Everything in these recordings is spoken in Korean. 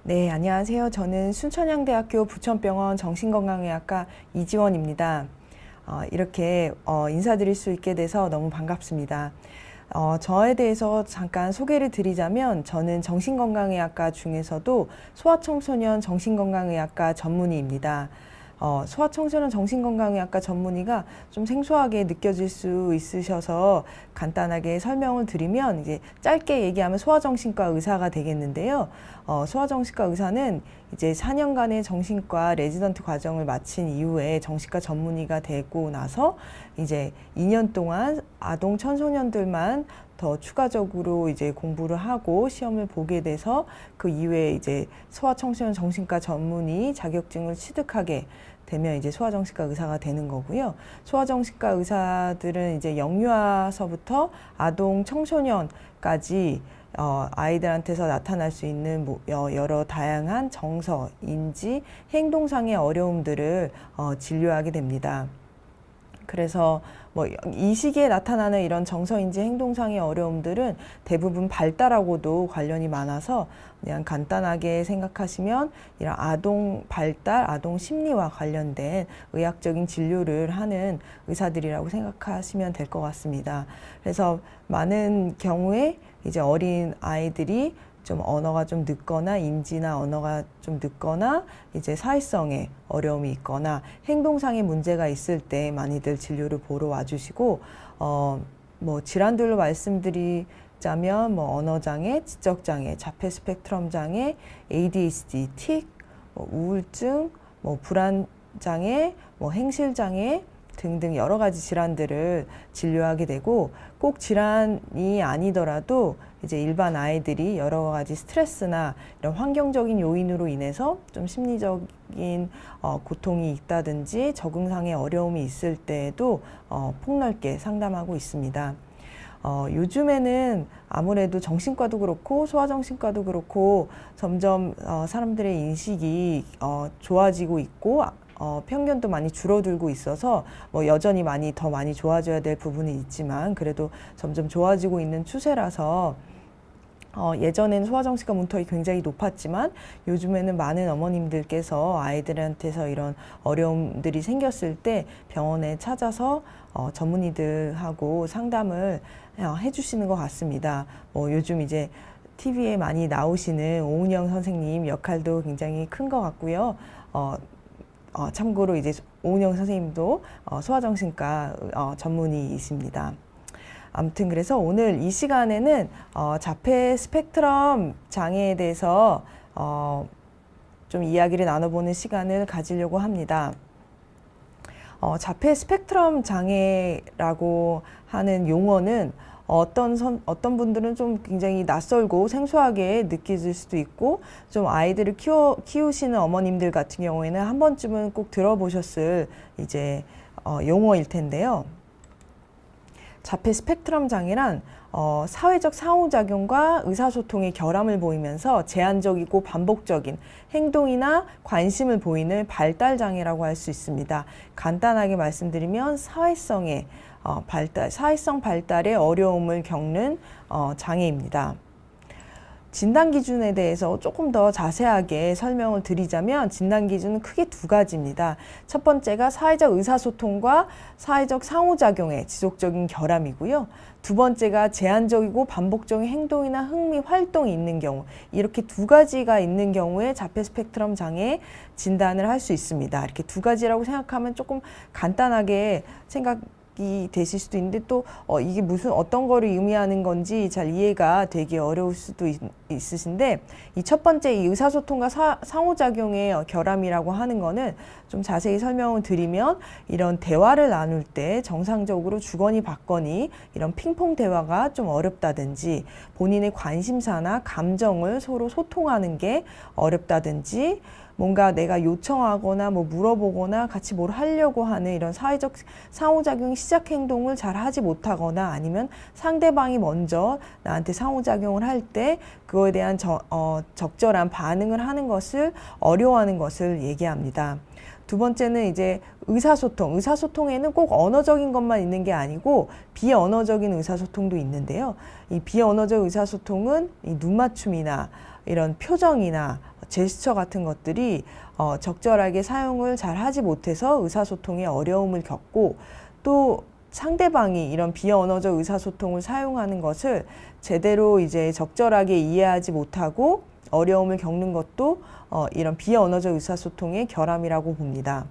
네, 안녕하세요. 저는 순천향대학교 부천병원 정신건강의학과 이지원입니다. 이렇게 인사드릴 수 있게 돼서 너무 반갑습니다. 저에 대해서 잠깐 소개를 드리자면 저는 정신건강의학과 중에서도 소아청소년 정신건강의학과 전문의입니다. 소아청소년 정신건강의학과 전문의가 좀 생소하게 느껴질 수 있으셔서 간단하게 설명을 드리면 이제 짧게 얘기하면 소아정신과 의사가 되겠는데요. 소아정신과 의사는 이제 4년간의 정신과 레지던트 과정을 마친 이후에 정신과 전문의가 되고 나서 이제 2년 동안 아동 청소년들만 더 추가적으로 이제 공부를 하고 시험을 보게 돼서 그 이후에 이제 소아청소년 정신과 전문의 자격증을 취득하게 되면 이제 소아정신과 의사가 되는 거고요. 소아정신과 의사들은 이제 영유아서부터 아동 청소년까지 아이들한테서 나타날 수 있는 여러 다양한 정서, 인지, 행동상의 어려움들을 진료하게 됩니다. 그래서 이 시기에 나타나는 이런 정서인지 행동상의 어려움들은 대부분 발달하고도 관련이 많아서 그냥 간단하게 생각하시면 이런 아동 발달, 아동 심리와 관련된 의학적인 진료를 하는 의사들이라고 생각하시면 될 것 같습니다. 그래서 많은 경우에 이제 어린 아이들이 좀 언어가 좀 늦거나 인지나 언어가 좀 늦거나 이제 사회성에 어려움이 있거나 행동상의 문제가 있을 때 많이들 진료를 보러 와주시고 질환들로 말씀드리자면 언어장애, 지적장애, 자폐 스펙트럼 장애, ADHD, 틱, 우울증, 불안장애, 행실장애 등등 여러 가지 질환들을 진료하게 되고 꼭 질환이 아니더라도 이제 일반 아이들이 여러 가지 스트레스나 이런 환경적인 요인으로 인해서 좀 심리적인 고통이 있다든지 적응상의 어려움이 있을 때에도 폭넓게 상담하고 있습니다. 요즘에는 아무래도 정신과도 그렇고 소아정신과도 그렇고 점점 사람들의 인식이 좋아지고 있고 편견도 많이 줄어들고 있어서 여전히 더 많이 좋아져야 될 부분이 있지만 그래도 점점 좋아지고 있는 추세라서 예전에는 소아정신과 문턱이 굉장히 높았지만 요즘에는 많은 어머님들께서 아이들한테서 이런 어려움들이 생겼을 때 병원에 찾아서 전문의들하고 상담을 해주시는 것 같습니다. 요즘 이제 TV에 많이 나오시는 오은영 선생님 역할도 굉장히 큰 것 같고요. 참고로 이제 오은영 선생님도 소아정신과 전문의이십니다. 아무튼 그래서 오늘 이 시간에는 자폐 스펙트럼 장애에 대해서 좀 이야기를 나눠보는 시간을 가지려고 합니다. 자폐 스펙트럼 장애라고 하는 용어는 어떤 분들은 좀 굉장히 낯설고 생소하게 느끼실 수도 있고 좀 아이들을 키우시는 어머님들 같은 경우에는 한 번쯤은 꼭 들어보셨을 이제 용어일 텐데요. 자폐 스펙트럼 장애란 사회적 상호작용과 의사소통의 결함을 보이면서 제한적이고 반복적인 행동이나 관심을 보이는 발달장애라고 할 수 있습니다. 간단하게 말씀드리면 사회성 발달에 어려움을 겪는 장애입니다. 진단 기준에 대해서 조금 더 자세하게 설명을 드리자면 진단 기준은 크게 두 가지입니다. 첫 번째가 사회적 의사소통과 사회적 상호작용의 지속적인 결함이고요. 두 번째가 제한적이고 반복적인 행동이나 흥미 활동이 있는 경우, 이렇게 두 가지가 있는 경우에 자폐 스펙트럼 장애 진단을 할 수 있습니다. 이렇게 두 가지라고 생각하면 조금 간단하게 되실 수도 있는데 또 이게 어떤 거를 의미하는 건지 잘 이해가 되기 어려울 수도 있으신데 이 첫 번째 이 의사소통과 상호작용의 결함이라고 하는 거는 좀 자세히 설명을 드리면 이런 대화를 나눌 때 정상적으로 주거니 받거니 이런 핑퐁 대화가 좀 어렵다든지 본인의 관심사나 감정을 서로 소통하는 게 어렵다든지 뭔가 내가 요청하거나 물어보거나 같이 뭘 하려고 하는 이런 사회적 상호작용 시작 행동을 잘 하지 못하거나 아니면 상대방이 먼저 나한테 상호작용을 할 때 그거에 대한 적절한 반응을 하는 것을 어려워하는 것을 얘기합니다. 두 번째는 이제 의사소통. 의사소통에는 꼭 언어적인 것만 있는 게 아니고 비언어적인 의사소통도 있는데요. 이 비언어적 의사소통은 이 눈맞춤이나 이런 표정이나 제스처 같은 것들이 적절하게 사용을 잘 하지 못해서 의사소통에 어려움을 겪고, 또 상대방이 이런 비언어적 의사소통을 사용하는 것을 제대로 이제 적절하게 이해하지 못하고 어려움을 겪는 것도 이런 비언어적 의사소통의 결함이라고 봅니다.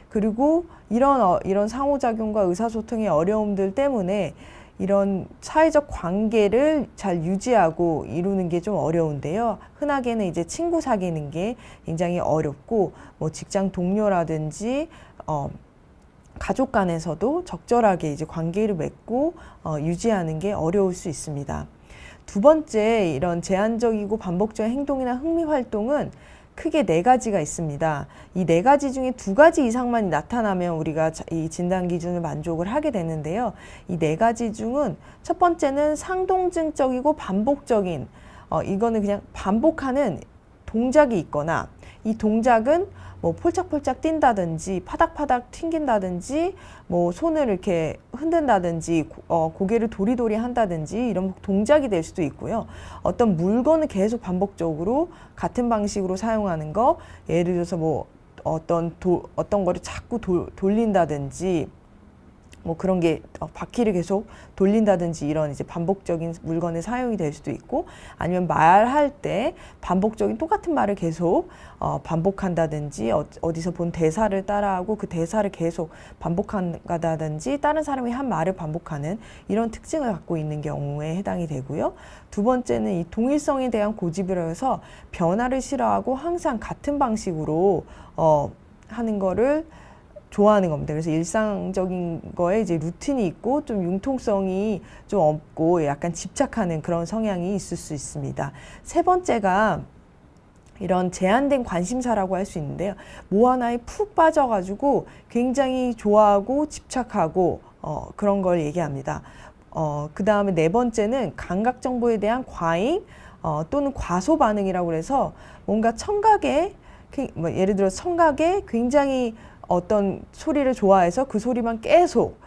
그리고 이런 상호작용과 의사소통의 어려움들 때문에 이런 사회적 관계를 잘 유지하고 이루는 게 좀 어려운데요. 흔하게는 이제 친구 사귀는 게 굉장히 어렵고, 뭐 직장 동료라든지 가족 간에서도 적절하게 이제 관계를 맺고 유지하는 게 어려울 수 있습니다. 두 번째, 이런 제한적이고 반복적인 행동이나 흥미 활동은 크게 4가지가 있습니다. 이 4가지 중에 2가지 이상만 나타나면 우리가 이 진단 기준을 만족을 하게 되는데요. 이 4가지 중은 첫 번째는 상동증적이고 반복적인, 이거는 그냥 반복하는 동작이 있거나, 이 동작은 뭐 폴짝폴짝 뛴다든지 파닥파닥 튕긴다든지 뭐 손을 이렇게 흔든다든지 고개를 도리도리 한다든지 이런 동작이 될 수도 있고요. 어떤 물건을 계속 반복적으로 같은 방식으로 사용하는 거, 예를 들어서 뭐 어떤 거를 자꾸 돌린다든지, 뭐 그런 게 바퀴를 계속 돌린다든지 이런 이제 반복적인 물건의 사용이 될 수도 있고, 아니면 말할 때 반복적인 똑같은 말을 계속 반복한다든지, 어디서 본 대사를 따라하고 그 대사를 계속 반복한다든지, 다른 사람이 한 말을 반복하는 이런 특징을 갖고 있는 경우에 해당이 되고요. 두 번째는 이 동일성에 대한 고집이라 해서 변화를 싫어하고 항상 같은 방식으로 하는 거를 좋아하는 겁니다. 그래서 일상적인 거에 이제 루틴이 있고 좀 융통성이 좀 없고 약간 집착하는 그런 성향이 있을 수 있습니다. 세 번째가 이런 제한된 관심사라고 할 수 있는데요. 뭐 하나에 푹 빠져가지고 굉장히 좋아하고 집착하고 그런 걸 얘기합니다. 그 다음에 4번째는 감각 정보에 대한 과잉 또는 과소 반응이라고 해서 뭔가 청각에, 뭐 예를 들어 청각에 굉장히 어떤 소리를 좋아해서 그 소리만 계속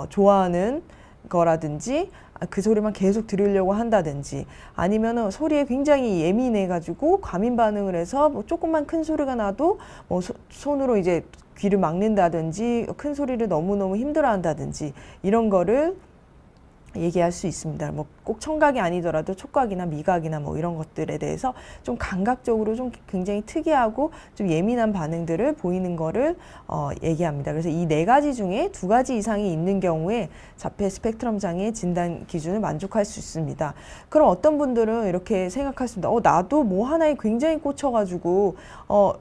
좋아하는 거라든지, 그 소리만 계속 들으려고 한다든지, 아니면은 소리에 굉장히 예민해 가지고 과민 반응을 해서 뭐 조금만 큰 소리가 나도 뭐 손으로 이제 귀를 막는다든지, 큰 소리를 너무너무 힘들어 한다든지 이런 거를 얘기할 수 있습니다. 뭐 꼭 청각이 아니더라도 촉각이나 미각이나 뭐 이런 것들에 대해서 좀 감각적으로 좀 굉장히 특이하고 좀 예민한 반응들을 보이는 거를 얘기합니다. 그래서 이 4가지 중에 2가지 이상이 있는 경우에 자폐 스펙트럼 장애 진단 기준을 만족할 수 있습니다. 그럼 어떤 분들은 이렇게 생각할 수 있습니다. 나도 뭐 하나에 굉장히 꽂혀가지고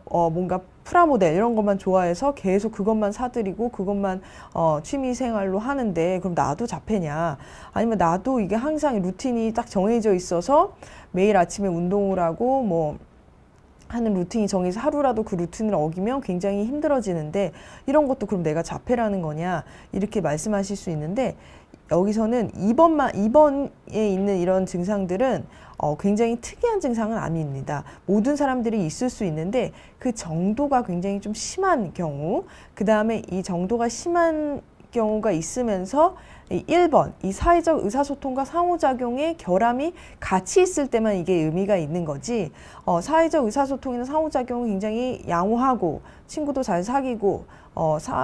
뭔가 프라모델 이런 것만 좋아해서 계속 그것만 사들이고 그것만 취미 생활로 하는데, 그럼 나도 자폐냐? 아니면 나도 이게 항상 루틴이 딱 정해져 있어서 매일 아침에 운동을 하고 뭐 하는 루틴이 정해서 하루라도 그 루틴을 어기면 굉장히 힘들어지는데, 이런 것도 그럼 내가 자폐라는 거냐? 이렇게 말씀하실 수 있는데, 여기서는 2번에 있는 이런 증상들은 굉장히 특이한 증상은 아닙니다. 모든 사람들이 있을 수 있는데 그 정도가 굉장히 좀 심한 경우, 그 다음에 이 정도가 심한 경우가 있으면서 1번, 이 사회적 의사소통과 상호작용의 결함이 같이 있을 때만 이게 의미가 있는 거지, 사회적 의사소통이나 상호작용은 굉장히 양호하고 친구도 잘 사귀고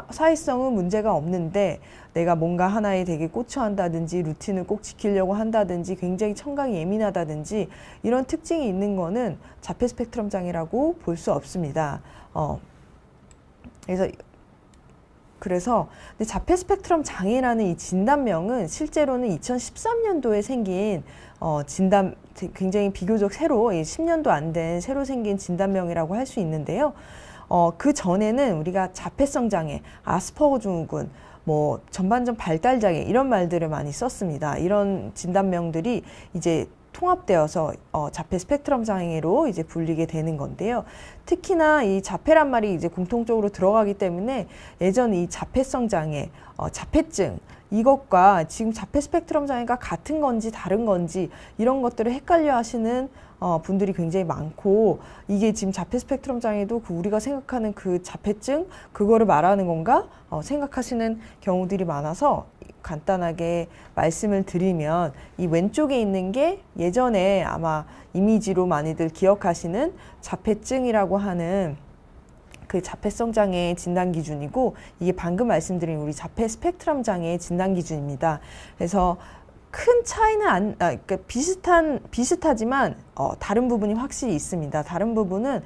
사회성은 문제가 없는데 내가 뭔가 하나에 되게 꽂혀 한다든지 루틴을 꼭 지키려고 한다든지 굉장히 청각이 예민하다든지 이런 특징이 있는 거는 자폐 스펙트럼 장애라고 볼 수 없습니다. 그래서 근데 자폐 스펙트럼 장애라는 이 진단명은 실제로는 2013년도에 생긴 굉장히 비교적 새로 10년도 안 된 새로 생긴 진단명이라고 할 수 있는데요. 그 전에는 우리가 자폐성 장애, 아스퍼거 증후군, 뭐 전반적 발달 장애 이런 말들을 많이 썼습니다. 이런 진단명들이 이제 통합되어서 자폐 스펙트럼 장애로 이제 불리게 되는 건데요. 특히나 이 자폐란 말이 이제 공통적으로 들어가기 때문에 예전 이 자폐성 장애, 자폐증 이것과 지금 자폐 스펙트럼 장애가 같은 건지 다른 건지 이런 것들을 헷갈려 하시는 분들이 굉장히 많고, 이게 지금 자폐 스펙트럼 장애도 우리가 생각하는 그 자폐증 그거를 말하는 건가 생각하시는 경우들이 많아서 간단하게 말씀을 드리면 이 왼쪽에 있는 게 예전에 아마 이미지로 많이들 기억하시는 자폐증이라고 하는 그 자폐성 장애 진단 기준이고, 이게 방금 말씀드린 우리 자폐 스펙트럼 장애 진단 기준입니다. 그래서 큰 차이는 그러니까 비슷하지만 다른 부분이 확실히 있습니다. 다른 부분은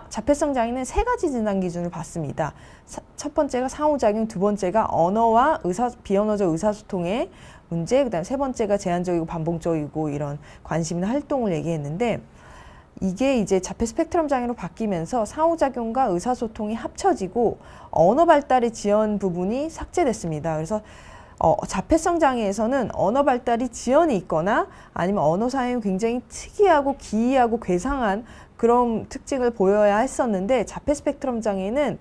자폐성 장애는 세 가지 진단 기준을 받습니다. 첫 번째가 상호작용, 두 번째가 언어와 비언어적 의사소통의 문제, 그다음 세 번째가 제한적이고 반복적이고 이런 관심이나 활동을 얘기했는데, 이게 이제 자폐 스펙트럼 장애로 바뀌면서 상호작용과 의사소통이 합쳐지고 언어 발달의 지연 부분이 삭제됐습니다. 그래서 자폐성 장애에서는 언어 발달이 지연이 있거나 아니면 언어 사용이 굉장히 특이하고 기이하고 괴상한 그런 특징을 보여야 했었는데, 자폐 스펙트럼 장애는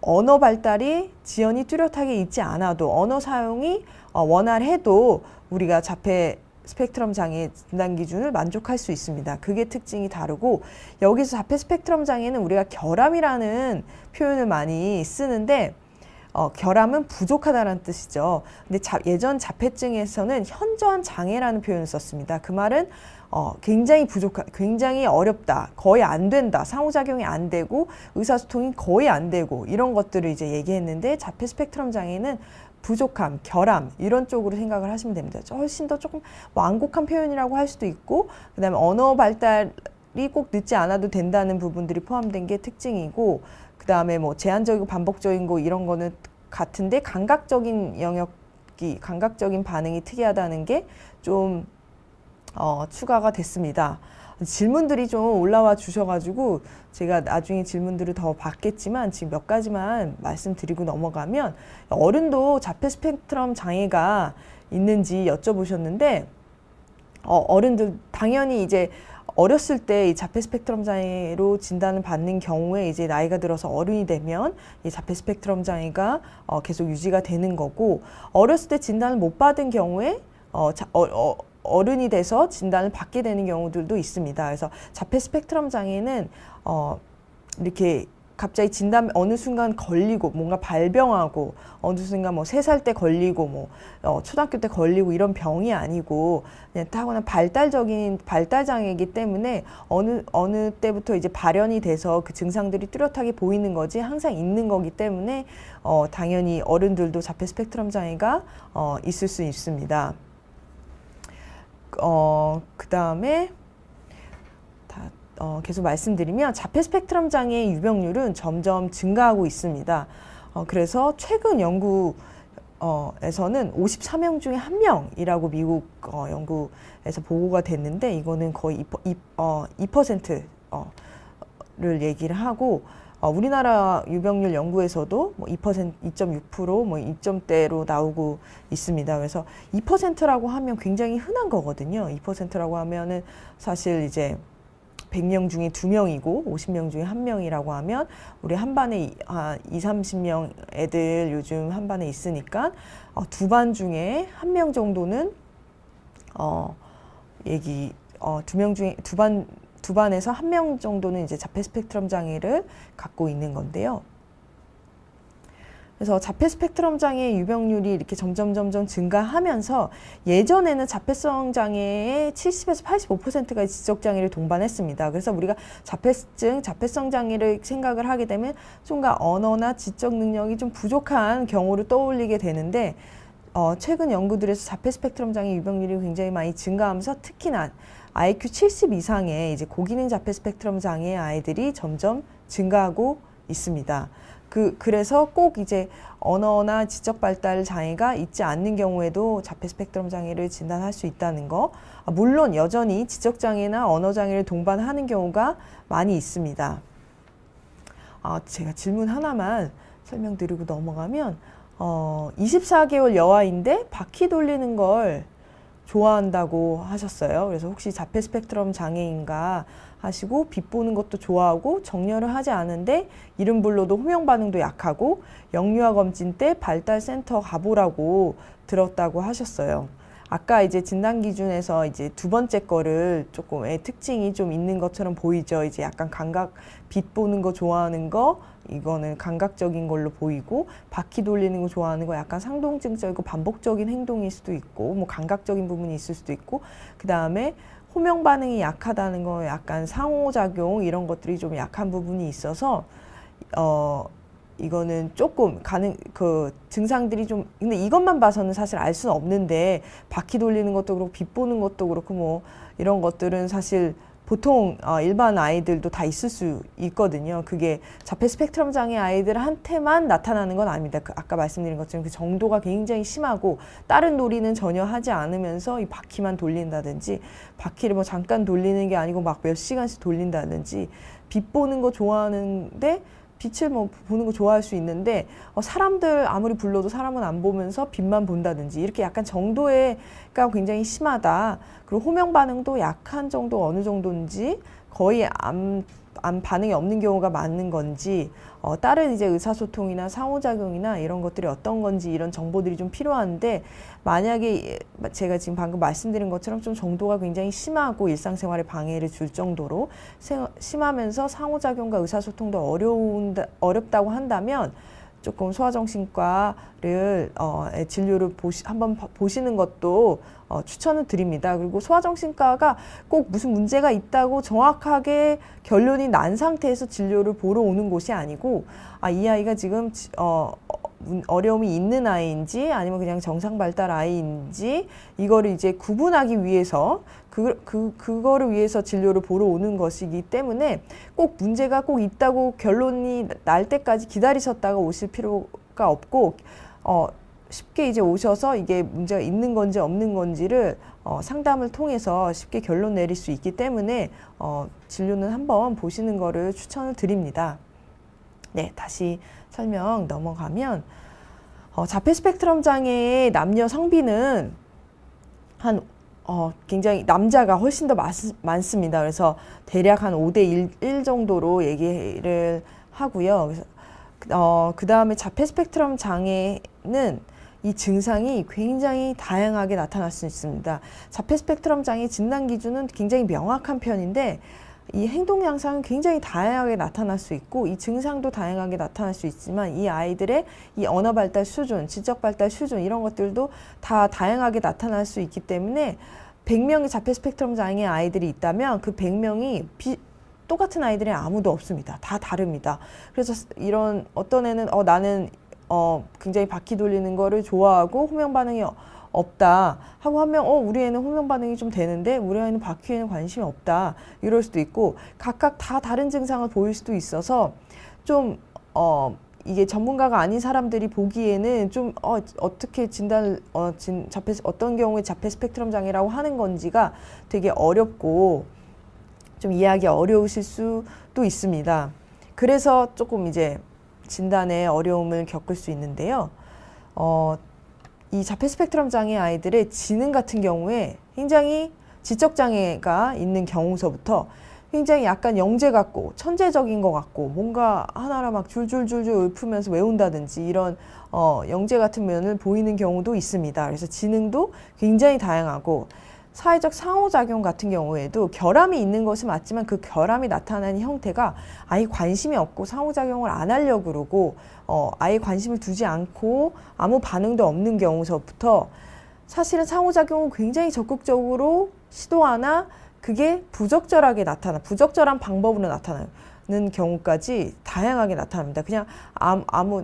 언어 발달이 지연이 뚜렷하게 있지 않아도 언어 사용이 원활해도 우리가 자폐 스펙트럼 장애 진단 기준을 만족할 수 있습니다. 그게 특징이 다르고, 여기서 자폐 스펙트럼 장애는 우리가 결함이라는 표현을 많이 쓰는데 결함은 부족하다는 뜻이죠. 근데 예전 자폐증에서는 현저한 장애라는 표현을 썼습니다. 그 말은 굉장히 어렵다, 거의 안 된다, 상호작용이 안 되고 의사소통이 거의 안 되고 이런 것들을 이제 얘기했는데, 자폐 스펙트럼 장애는 부족함, 결함 이런 쪽으로 생각을 하시면 됩니다. 훨씬 더 조금 완곡한 표현이라고 할 수도 있고, 그다음에 언어 발달이 꼭 늦지 않아도 된다는 부분들이 포함된 게 특징이고, 그다음에 뭐 제한적이고 반복적인 거 이런 거는 같은데 감각적인 반응이 특이하다는 게 좀 추가가 됐습니다. 질문들이 좀 올라와 주셔가지고 제가 나중에 질문들을 더 받겠지만 지금 몇 가지만 말씀드리고 넘어가면, 어른도 자폐 스펙트럼 장애가 있는지 여쭤보셨는데, 어른들 당연히 이제 어렸을 때 이 자폐 스펙트럼 장애로 진단을 받는 경우에 이제 나이가 들어서 어른이 되면 이 자폐 스펙트럼 장애가 계속 유지가 되는 거고, 어렸을 때 진단을 못 받은 경우에 어른이 돼서 진단을 받게 되는 경우들도 있습니다. 그래서 자폐 스펙트럼 장애는 이렇게 갑자기 진단 어느 순간 걸리고 뭔가 발병하고 어느 순간 뭐 3살 때 걸리고 뭐 초등학교 때 걸리고 이런 병이 아니고 그냥 타고난 발달적인 발달 장애이기 때문에 어느 때부터 이제 발현이 돼서 그 증상들이 뚜렷하게 보이는 거지 항상 있는 거기 때문에 당연히 어른들도 자폐 스펙트럼 장애가 있을 수 있습니다. 그 다음에 계속 말씀드리면 자폐 스펙트럼 장애의 유병률은 점점 증가하고 있습니다. 그래서 최근 연구에서는 54명 중에 1명이라고 미국 연구에서 보고가 됐는데, 이거는 거의 2%를 얘기를 하고, 우리나라 유병률 연구에서도 뭐 2%, 2.6%, 뭐 2점대로 나오고 있습니다. 그래서 2%라고 하면 굉장히 흔한 거거든요. 2%라고 하면은 사실 이제 100명 중에 2명이고 50명 중에 1명이라고 하면 우리 한 반에 20-30명 애들 요즘 한 반에 있으니까 두 반 중에 1명 정도는 두 반에서 1명 정도는 이제 자폐 스펙트럼 장애를 갖고 있는 건데요. 그래서 자폐 스펙트럼 장애 유병률이 이렇게 점점 증가하면서, 예전에는 자폐성 장애의 70에서 85%가 지적 장애를 동반했습니다. 그래서 우리가 자폐성 장애를 생각을 하게 되면 뭔가 언어나 지적 능력이 좀 부족한 경우를 떠올리게 되는데, 최근 연구들에서 자폐 스펙트럼 장애 유병률이 굉장히 많이 증가하면서 특히나 IQ 70 이상의 이제 고기능 자폐 스펙트럼 장애 아이들이 점점 증가하고 있습니다. 그래서 꼭 이제 언어나 지적 발달 장애가 있지 않는 경우에도 자폐 스펙트럼 장애를 진단할 수 있다는 거. 물론 여전히 지적 장애나 언어 장애를 동반하는 경우가 많이 있습니다. 제가 질문 하나만 설명드리고 넘어가면, 24개월 여아인데 바퀴 돌리는 걸 좋아한다고 하셨어요. 그래서 혹시 자폐 스펙트럼 장애인가 하시고, 빛 보는 것도 좋아하고 정렬을 하지 않은데 이름 불러도 호명 반응도 약하고 영유아 검진 때 발달센터 가보라고 들었다고 하셨어요. 아까 이제 진단 기준에서 이제 두 번째 거를 조금 특징이 좀 있는 것처럼 보이죠. 이제 약간 감각, 빛 보는 거 좋아하는 거, 이거는 감각적인 걸로 보이고, 바퀴 돌리는 거 좋아하는 거 약간 상동증적이고 반복적인 행동일 수도 있고, 뭐 감각적인 부분이 있을 수도 있고, 그 다음에 호명 반응이 약하다는 거 약간 상호작용 이런 것들이 좀 약한 부분이 있어서 이거는 조금 그 증상들이 좀, 근데 이것만 봐서는 사실 알 수는 없는데, 바퀴 돌리는 것도 그렇고 빛 보는 것도 그렇고 뭐 이런 것들은 사실 보통 일반 아이들도 다 있을 수 있거든요. 그게 자폐 스펙트럼 장애 아이들한테만 나타나는 건 아닙니다. 아까 말씀드린 것처럼 그 정도가 굉장히 심하고 다른 놀이는 전혀 하지 않으면서 이 바퀴만 돌린다든지, 바퀴를 뭐 잠깐 돌리는 게 아니고 막 몇 시간씩 돌린다든지, 빛 보는 거 좋아하는데 빛을 뭐 보는 거 좋아할 수 있는데 사람들 아무리 불러도 사람은 안 보면서 빛만 본다든지, 이렇게 약간 정도가 굉장히 심하다. 그리고 호명 반응도 약한 정도 어느 정도인지, 거의 안 반응이 없는 경우가 많은 건지, 다른 이제 의사소통이나 상호작용이나 이런 것들이 어떤 건지, 이런 정보들이 좀 필요한데, 만약에 제가 지금 방금 말씀드린 것처럼 좀 정도가 굉장히 심하고 일상생활에 방해를 줄 정도로 심하면서 상호작용과 의사소통도 어렵다고 한다면 조금 소아정신과를 진료를 한번 보시는 것도 추천을 드립니다. 그리고 소아정신과가 꼭 무슨 문제가 있다고 정확하게 결론이 난 상태에서 진료를 보러 오는 곳이 아니고, 이 아이가 지금 어려움이 있는 아이인지 아니면 그냥 정상 발달 아이인지 이거를 이제 구분하기 위해서 그거를 위해서 진료를 보러 오는 것이기 때문에 꼭 문제가 꼭 있다고 결론이 날 때까지 기다리셨다가 오실 필요가 없고, 쉽게 이제 오셔서 이게 문제가 있는 건지 없는 건지를 상담을 통해서 쉽게 결론 내릴 수 있기 때문에 진료는 한번 보시는 거를 추천을 드립니다. 네, 다시 설명 넘어가면 자폐 스펙트럼 장애의 남녀 성비는 굉장히 남자가 훨씬 더 많습니다. 그래서 대략 한 5대 1 정도로 얘기를 하고요. 그래서 그 다음에 자폐 스펙트럼 장애는 이 증상이 굉장히 다양하게 나타날 수 있습니다. 자폐 스펙트럼 장애 진단 기준은 굉장히 명확한 편인데, 이 행동 양상은 굉장히 다양하게 나타날 수 있고, 이 증상도 다양하게 나타날 수 있지만, 이 아이들의 이 언어 발달 수준, 지적 발달 수준 이런 것들도 다 다양하게 나타날 수 있기 때문에 100명의 자폐 스펙트럼 장애 아이들이 있다면 그 100명이 똑같은 아이들이 아무도 없습니다. 다 다릅니다. 그래서 이런 어떤 애는 나는 굉장히 바퀴 돌리는 거를 좋아하고 호명 반응이 없다 하고 하면 우리 애는 호명 반응이 좀 되는데 우리 아이는 바퀴에는 관심이 없다, 이럴 수도 있고, 각각 다 다른 증상을 보일 수도 있어서 좀 이게 전문가가 아닌 사람들이 보기에는 좀 어떻게 어떤 경우에 자폐 스펙트럼 장애라고 하는 건지가 되게 어렵고 좀 이해하기 어려우실 수도 있습니다. 그래서 조금 이제 진단에 어려움을 겪을 수 있는데요. 이 자폐 스펙트럼 장애 아이들의 지능 같은 경우에 굉장히 지적 장애가 있는 경우서부터 굉장히 약간 영재 같고 천재적인 것 같고 뭔가 하나를 막 줄줄줄줄 읊으면서 외운다든지 이런 영재 같은 면을 보이는 경우도 있습니다. 그래서 지능도 굉장히 다양하고, 사회적 상호작용 같은 경우에도 결함이 있는 것은 맞지만 그 결함이 나타나는 형태가 아예 관심이 없고 상호작용을 안 하려고 그러고 아예 관심을 두지 않고 아무 반응도 없는 경우서부터 사실은 상호작용을 굉장히 적극적으로 시도하나 그게 부적절하게 부적절한 방법으로 나타나는 경우까지 다양하게 나타납니다. 그냥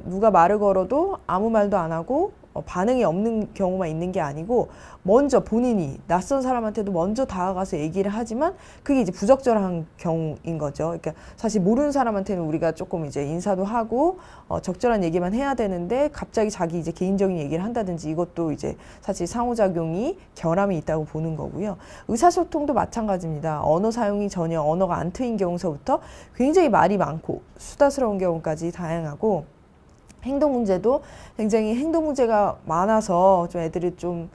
누가 말을 걸어도 아무 말도 안 하고 반응이 없는 경우만 있는 게 아니고, 먼저 본인이 낯선 사람한테도 먼저 다가가서 얘기를 하지만 그게 이제 부적절한 경우인 거죠. 그러니까 사실 모르는 사람한테는 우리가 조금 이제 인사도 하고 적절한 얘기만 해야 되는데 갑자기 자기 이제 개인적인 얘기를 한다든지, 이것도 이제 사실 상호작용이 결함이 있다고 보는 거고요. 의사소통도 마찬가지입니다. 언어 사용이 전혀 언어가 안 트인 경우서부터 굉장히 말이 많고 수다스러운 경우까지 다양하고, 행동 문제도 굉장히 행동 문제가 많아서 좀 애들이 좀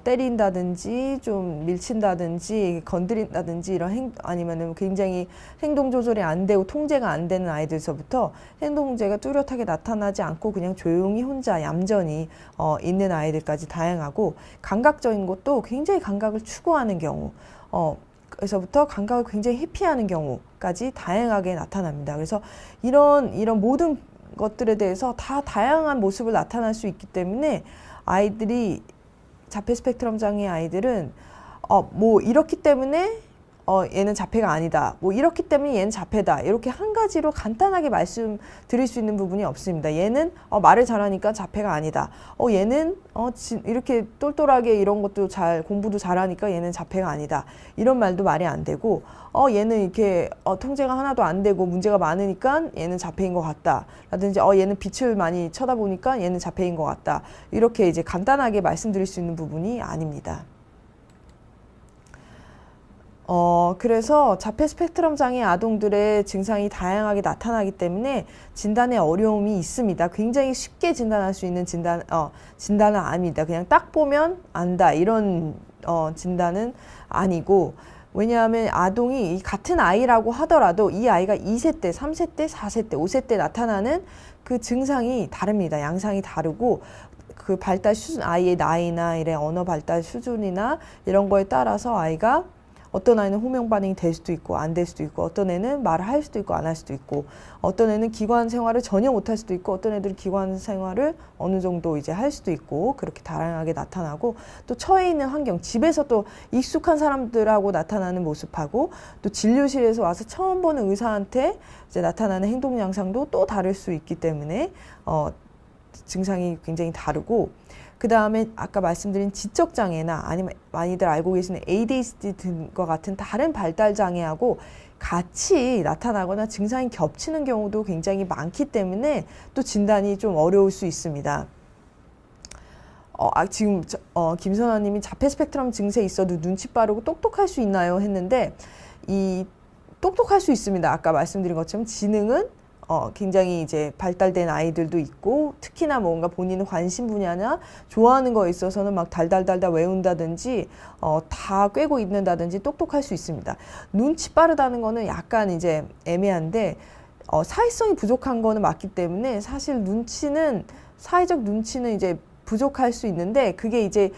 때린다든지 좀 밀친다든지 건드린다든지 이런 아니면은 굉장히 행동 조절이 안 되고 통제가 안 되는 아이들서부터 행동 문제가 뚜렷하게 나타나지 않고 그냥 조용히 혼자 얌전히 있는 아이들까지 다양하고, 감각적인 것도 굉장히 감각을 추구하는 경우, 그래서부터 감각을 굉장히 회피하는 경우까지 다양하게 나타납니다. 그래서 이런 모든 것들에 대해서 다 다양한 모습을 나타날 수 있기 때문에 아이들이 자폐 스펙트럼 장애 아이들은 뭐 이렇기 때문에 얘는 자폐가 아니다, 뭐 이렇기 때문에 얘는 자폐다, 이렇게 한 가지로 간단하게 말씀드릴 수 있는 부분이 없습니다. 얘는 말을 잘하니까 자폐가 아니다, 얘는 이렇게 똘똘하게 이런 것도 공부도 잘하니까 얘는 자폐가 아니다, 이런 말도 말이 안 되고, 얘는 이렇게 통제가 하나도 안 되고 문제가 많으니까 얘는 자폐인 것 같다 라든지 얘는 빛을 많이 쳐다보니까 얘는 자폐인 것 같다, 이렇게 이제 간단하게 말씀드릴 수 있는 부분이 아닙니다. 그래서 자폐 스펙트럼 장애 아동들의 증상이 다양하게 나타나기 때문에 진단에 어려움이 있습니다. 굉장히 쉽게 진단할 수 있는 진단은 아닙니다. 그냥 딱 보면 안다, 이런 진단은 아니고, 왜냐하면 아동이 같은 아이라고 하더라도 이 아이가 2세 때, 3세 때, 4세 때, 5세 때 나타나는 그 증상이 다릅니다. 양상이 다르고, 그 발달 수준, 아이의 나이나 이런 언어 발달 수준이나 이런 거에 따라서 아이가, 어떤 아이는 호명 반응이 될 수도 있고 안 될 수도 있고, 어떤 애는 말을 할 수도 있고 안 할 수도 있고, 어떤 애는 기관 생활을 전혀 못 할 수도 있고, 어떤 애들은 기관 생활을 어느 정도 이제 할 수도 있고, 그렇게 다양하게 나타나고, 또 처해 있는 환경, 집에서 또 익숙한 사람들하고 나타나는 모습하고, 또 진료실에서 와서 처음 보는 의사한테 이제 나타나는 행동 양상도 또 다를 수 있기 때문에 증상이 굉장히 다르고, 그 다음에 아까 말씀드린 지적장애나 아니면 많이들 알고 계시는 ADHD 등과 같은 다른 발달장애하고 같이 나타나거나 증상이 겹치는 경우도 굉장히 많기 때문에 또 진단이 좀 어려울 수 있습니다. 지금 김선아님이 자폐 스펙트럼 증세 있어도 눈치 빠르고 똑똑할 수 있나요? 했는데, 이 똑똑할 수 있습니다. 아까 말씀드린 것처럼 지능은 굉장히 이제 발달된 아이들도 있고, 특히나 뭔가 본인의 관심 분야나 좋아하는 거에 있어서는 막 달달달달 외운다든지 다 꿰고 있는다든지 똑똑할 수 있습니다. 눈치 빠르다는 거는 약간 이제 애매한데, 사회성이 부족한 거는 맞기 때문에 사실 사회적 눈치는 이제 부족할 수 있는데, 그게 이제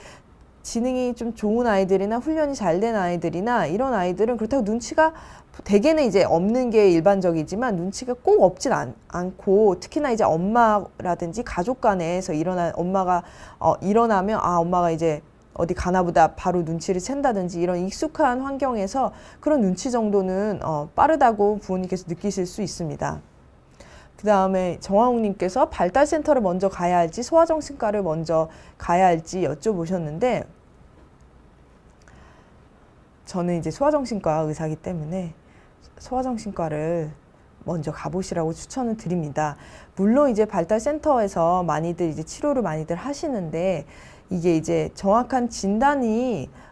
지능이 좀 좋은 아이들이나 훈련이 잘 된 아이들이나 이런 아이들은 그렇다고 눈치가 대개는 이제 없는 게 일반적이지만 눈치가 꼭 없진 않고, 특히나 이제 엄마라든지 가족 간에서 엄마가 일어나면 엄마가 이제 어디 가나 보다 바로 눈치를 챈다든지, 이런 익숙한 환경에서 그런 눈치 정도는 빠르다고 부모님께서 느끼실 수 있습니다. 그 다음에 정화웅님께서 발달센터를 먼저 가야 할지 소아정신과를 먼저 가야 할지 여쭤보셨는데, 저는 이제 소아정신과 의사이기 때문에 소아정신과를 먼저 가보시라고 추천을 드립니다. 물론 이제 발달센터에서 많이들 이제 치료를 많이들 하시는데, 이게 이제 정확한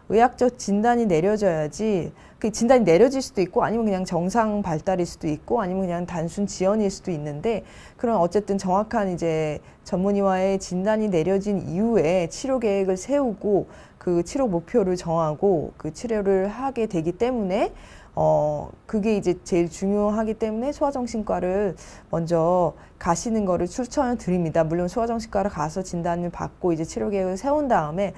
의학적 진단이 내려져야지, 그 진단이 내려질 수도 있고, 아니면 그냥 정상 발달일 수도 있고, 아니면 그냥 단순 지연일 수도 있는데, 그런 어쨌든 정확한 이제 전문의와의 진단이 내려진 이후에 치료 계획을 세우고 그 치료 목표를 정하고 그 치료를 하게 되기 때문에 그게 이제 제일 중요하기 때문에 소아정신과를 먼저 가시는 거를 추천을 드립니다. 물론 소아정신과를 가서 진단을 받고 이제 치료 계획을 세운 다음에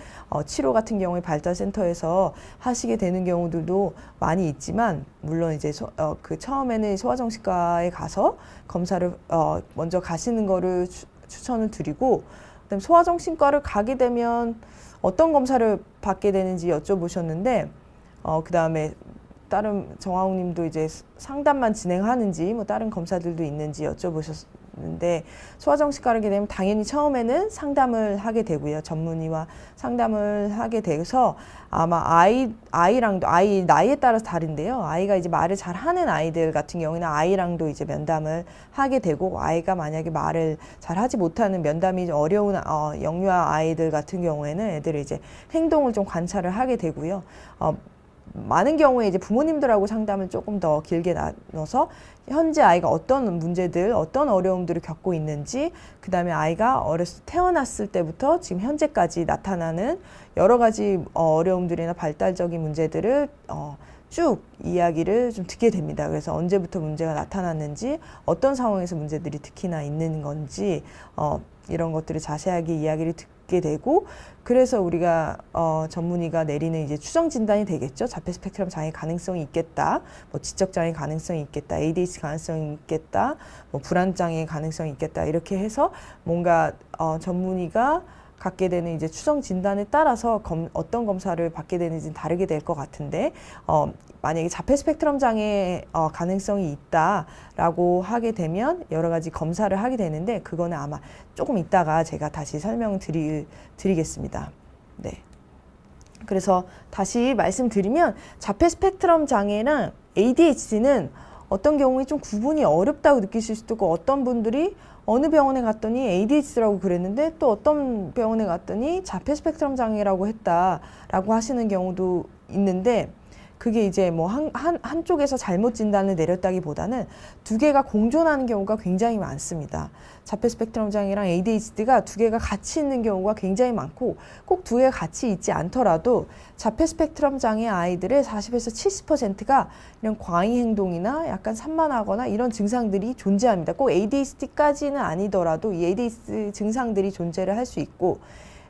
치료 같은 경우에 발달센터에서 하시게 되는 경우들도 많이 있지만, 물론 이제 그 처음에는 소아정신과에 가서 검사를 먼저 가시는 거를 추천을 드리고, 그다음 소아정신과를 가게 되면 어떤 검사를 받게 되는지 여쭤보셨는데, 그 다음에 다른 정화웅님도 이제 상담만 진행하는지 뭐 다른 검사들도 있는지 여쭤보셨는데, 소아정신과를 가게 되면 당연히 처음에는 상담을 하게 되고요. 전문의와 상담을 하게 돼서 아마 아이 나이에 따라서 다른데요. 아이가 이제 말을 잘 하는 아이들 같은 경우에는 아이랑도 이제 면담을 하게 되고, 아이가 만약에 말을 잘 하지 못하는 면담이 어려운 영유아 아이들 같은 경우에는 애들을 이제 행동을 좀 관찰을 하게 되고요. 많은 경우에 이제 부모님들하고 상담을 조금 더 길게 나눠서 현재 아이가 어떤 문제들, 어떤 어려움들을 겪고 있는지, 그 다음에 아이가 어렸을 때 태어났을 때부터 지금 현재까지 나타나는 여러 가지 어려움들이나 발달적인 문제들을 쭉 이야기를 좀 듣게 됩니다. 그래서 언제부터 문제가 나타났는지, 어떤 상황에서 문제들이 특히나 있는 건지, 이런 것들을 자세하게 이야기를 듣게 되고, 그래서 우리가 전문의가 내리는 이제 추정 진단이 되겠죠. 자폐 스펙트럼 장애 가능성이 있겠다, 뭐 지적 장애 가능성이 있겠다, ADHD 가능성이 있겠다, 뭐 불안 장애 가능성이 있겠다, 이렇게 해서 뭔가 전문의가 갖게 되는 이제 추정 진단에 따라서 어떤 검사를 받게 되는지는 다르게 될 것 같은데, 만약에 자폐 스펙트럼 장애 가능성이 있다라고 하게 되면 여러 가지 검사를 하게 되는데, 그거는 아마 조금 이따가 제가 다시 설명을 드리겠습니다. 네. 그래서 다시 말씀드리면 자폐 스펙트럼 장애랑 ADHD는 어떤 경우에 좀 구분이 어렵다고 느끼실 수도 있고, 어떤 분들이 어느 병원에 갔더니 ADHD라고 그랬는데 또 어떤 병원에 갔더니 자폐 스펙트럼 장애라고 했다라고 하시는 경우도 있는데, 그게 이제 뭐 한쪽에서 잘못 진단을 내렸다기보다는 두 개가 공존하는 경우가 굉장히 많습니다. 자폐 스펙트럼 장애랑 ADHD가 두 개가 같이 있는 경우가 굉장히 많고, 꼭 두 개가 같이 있지 않더라도 자폐 스펙트럼 장애 아이들의 40에서 70%가 이런 과잉 행동이나 약간 산만하거나 이런 증상들이 존재합니다. 꼭 ADHD까지는 아니더라도 이 ADHD 증상들이 존재를 할 수 있고,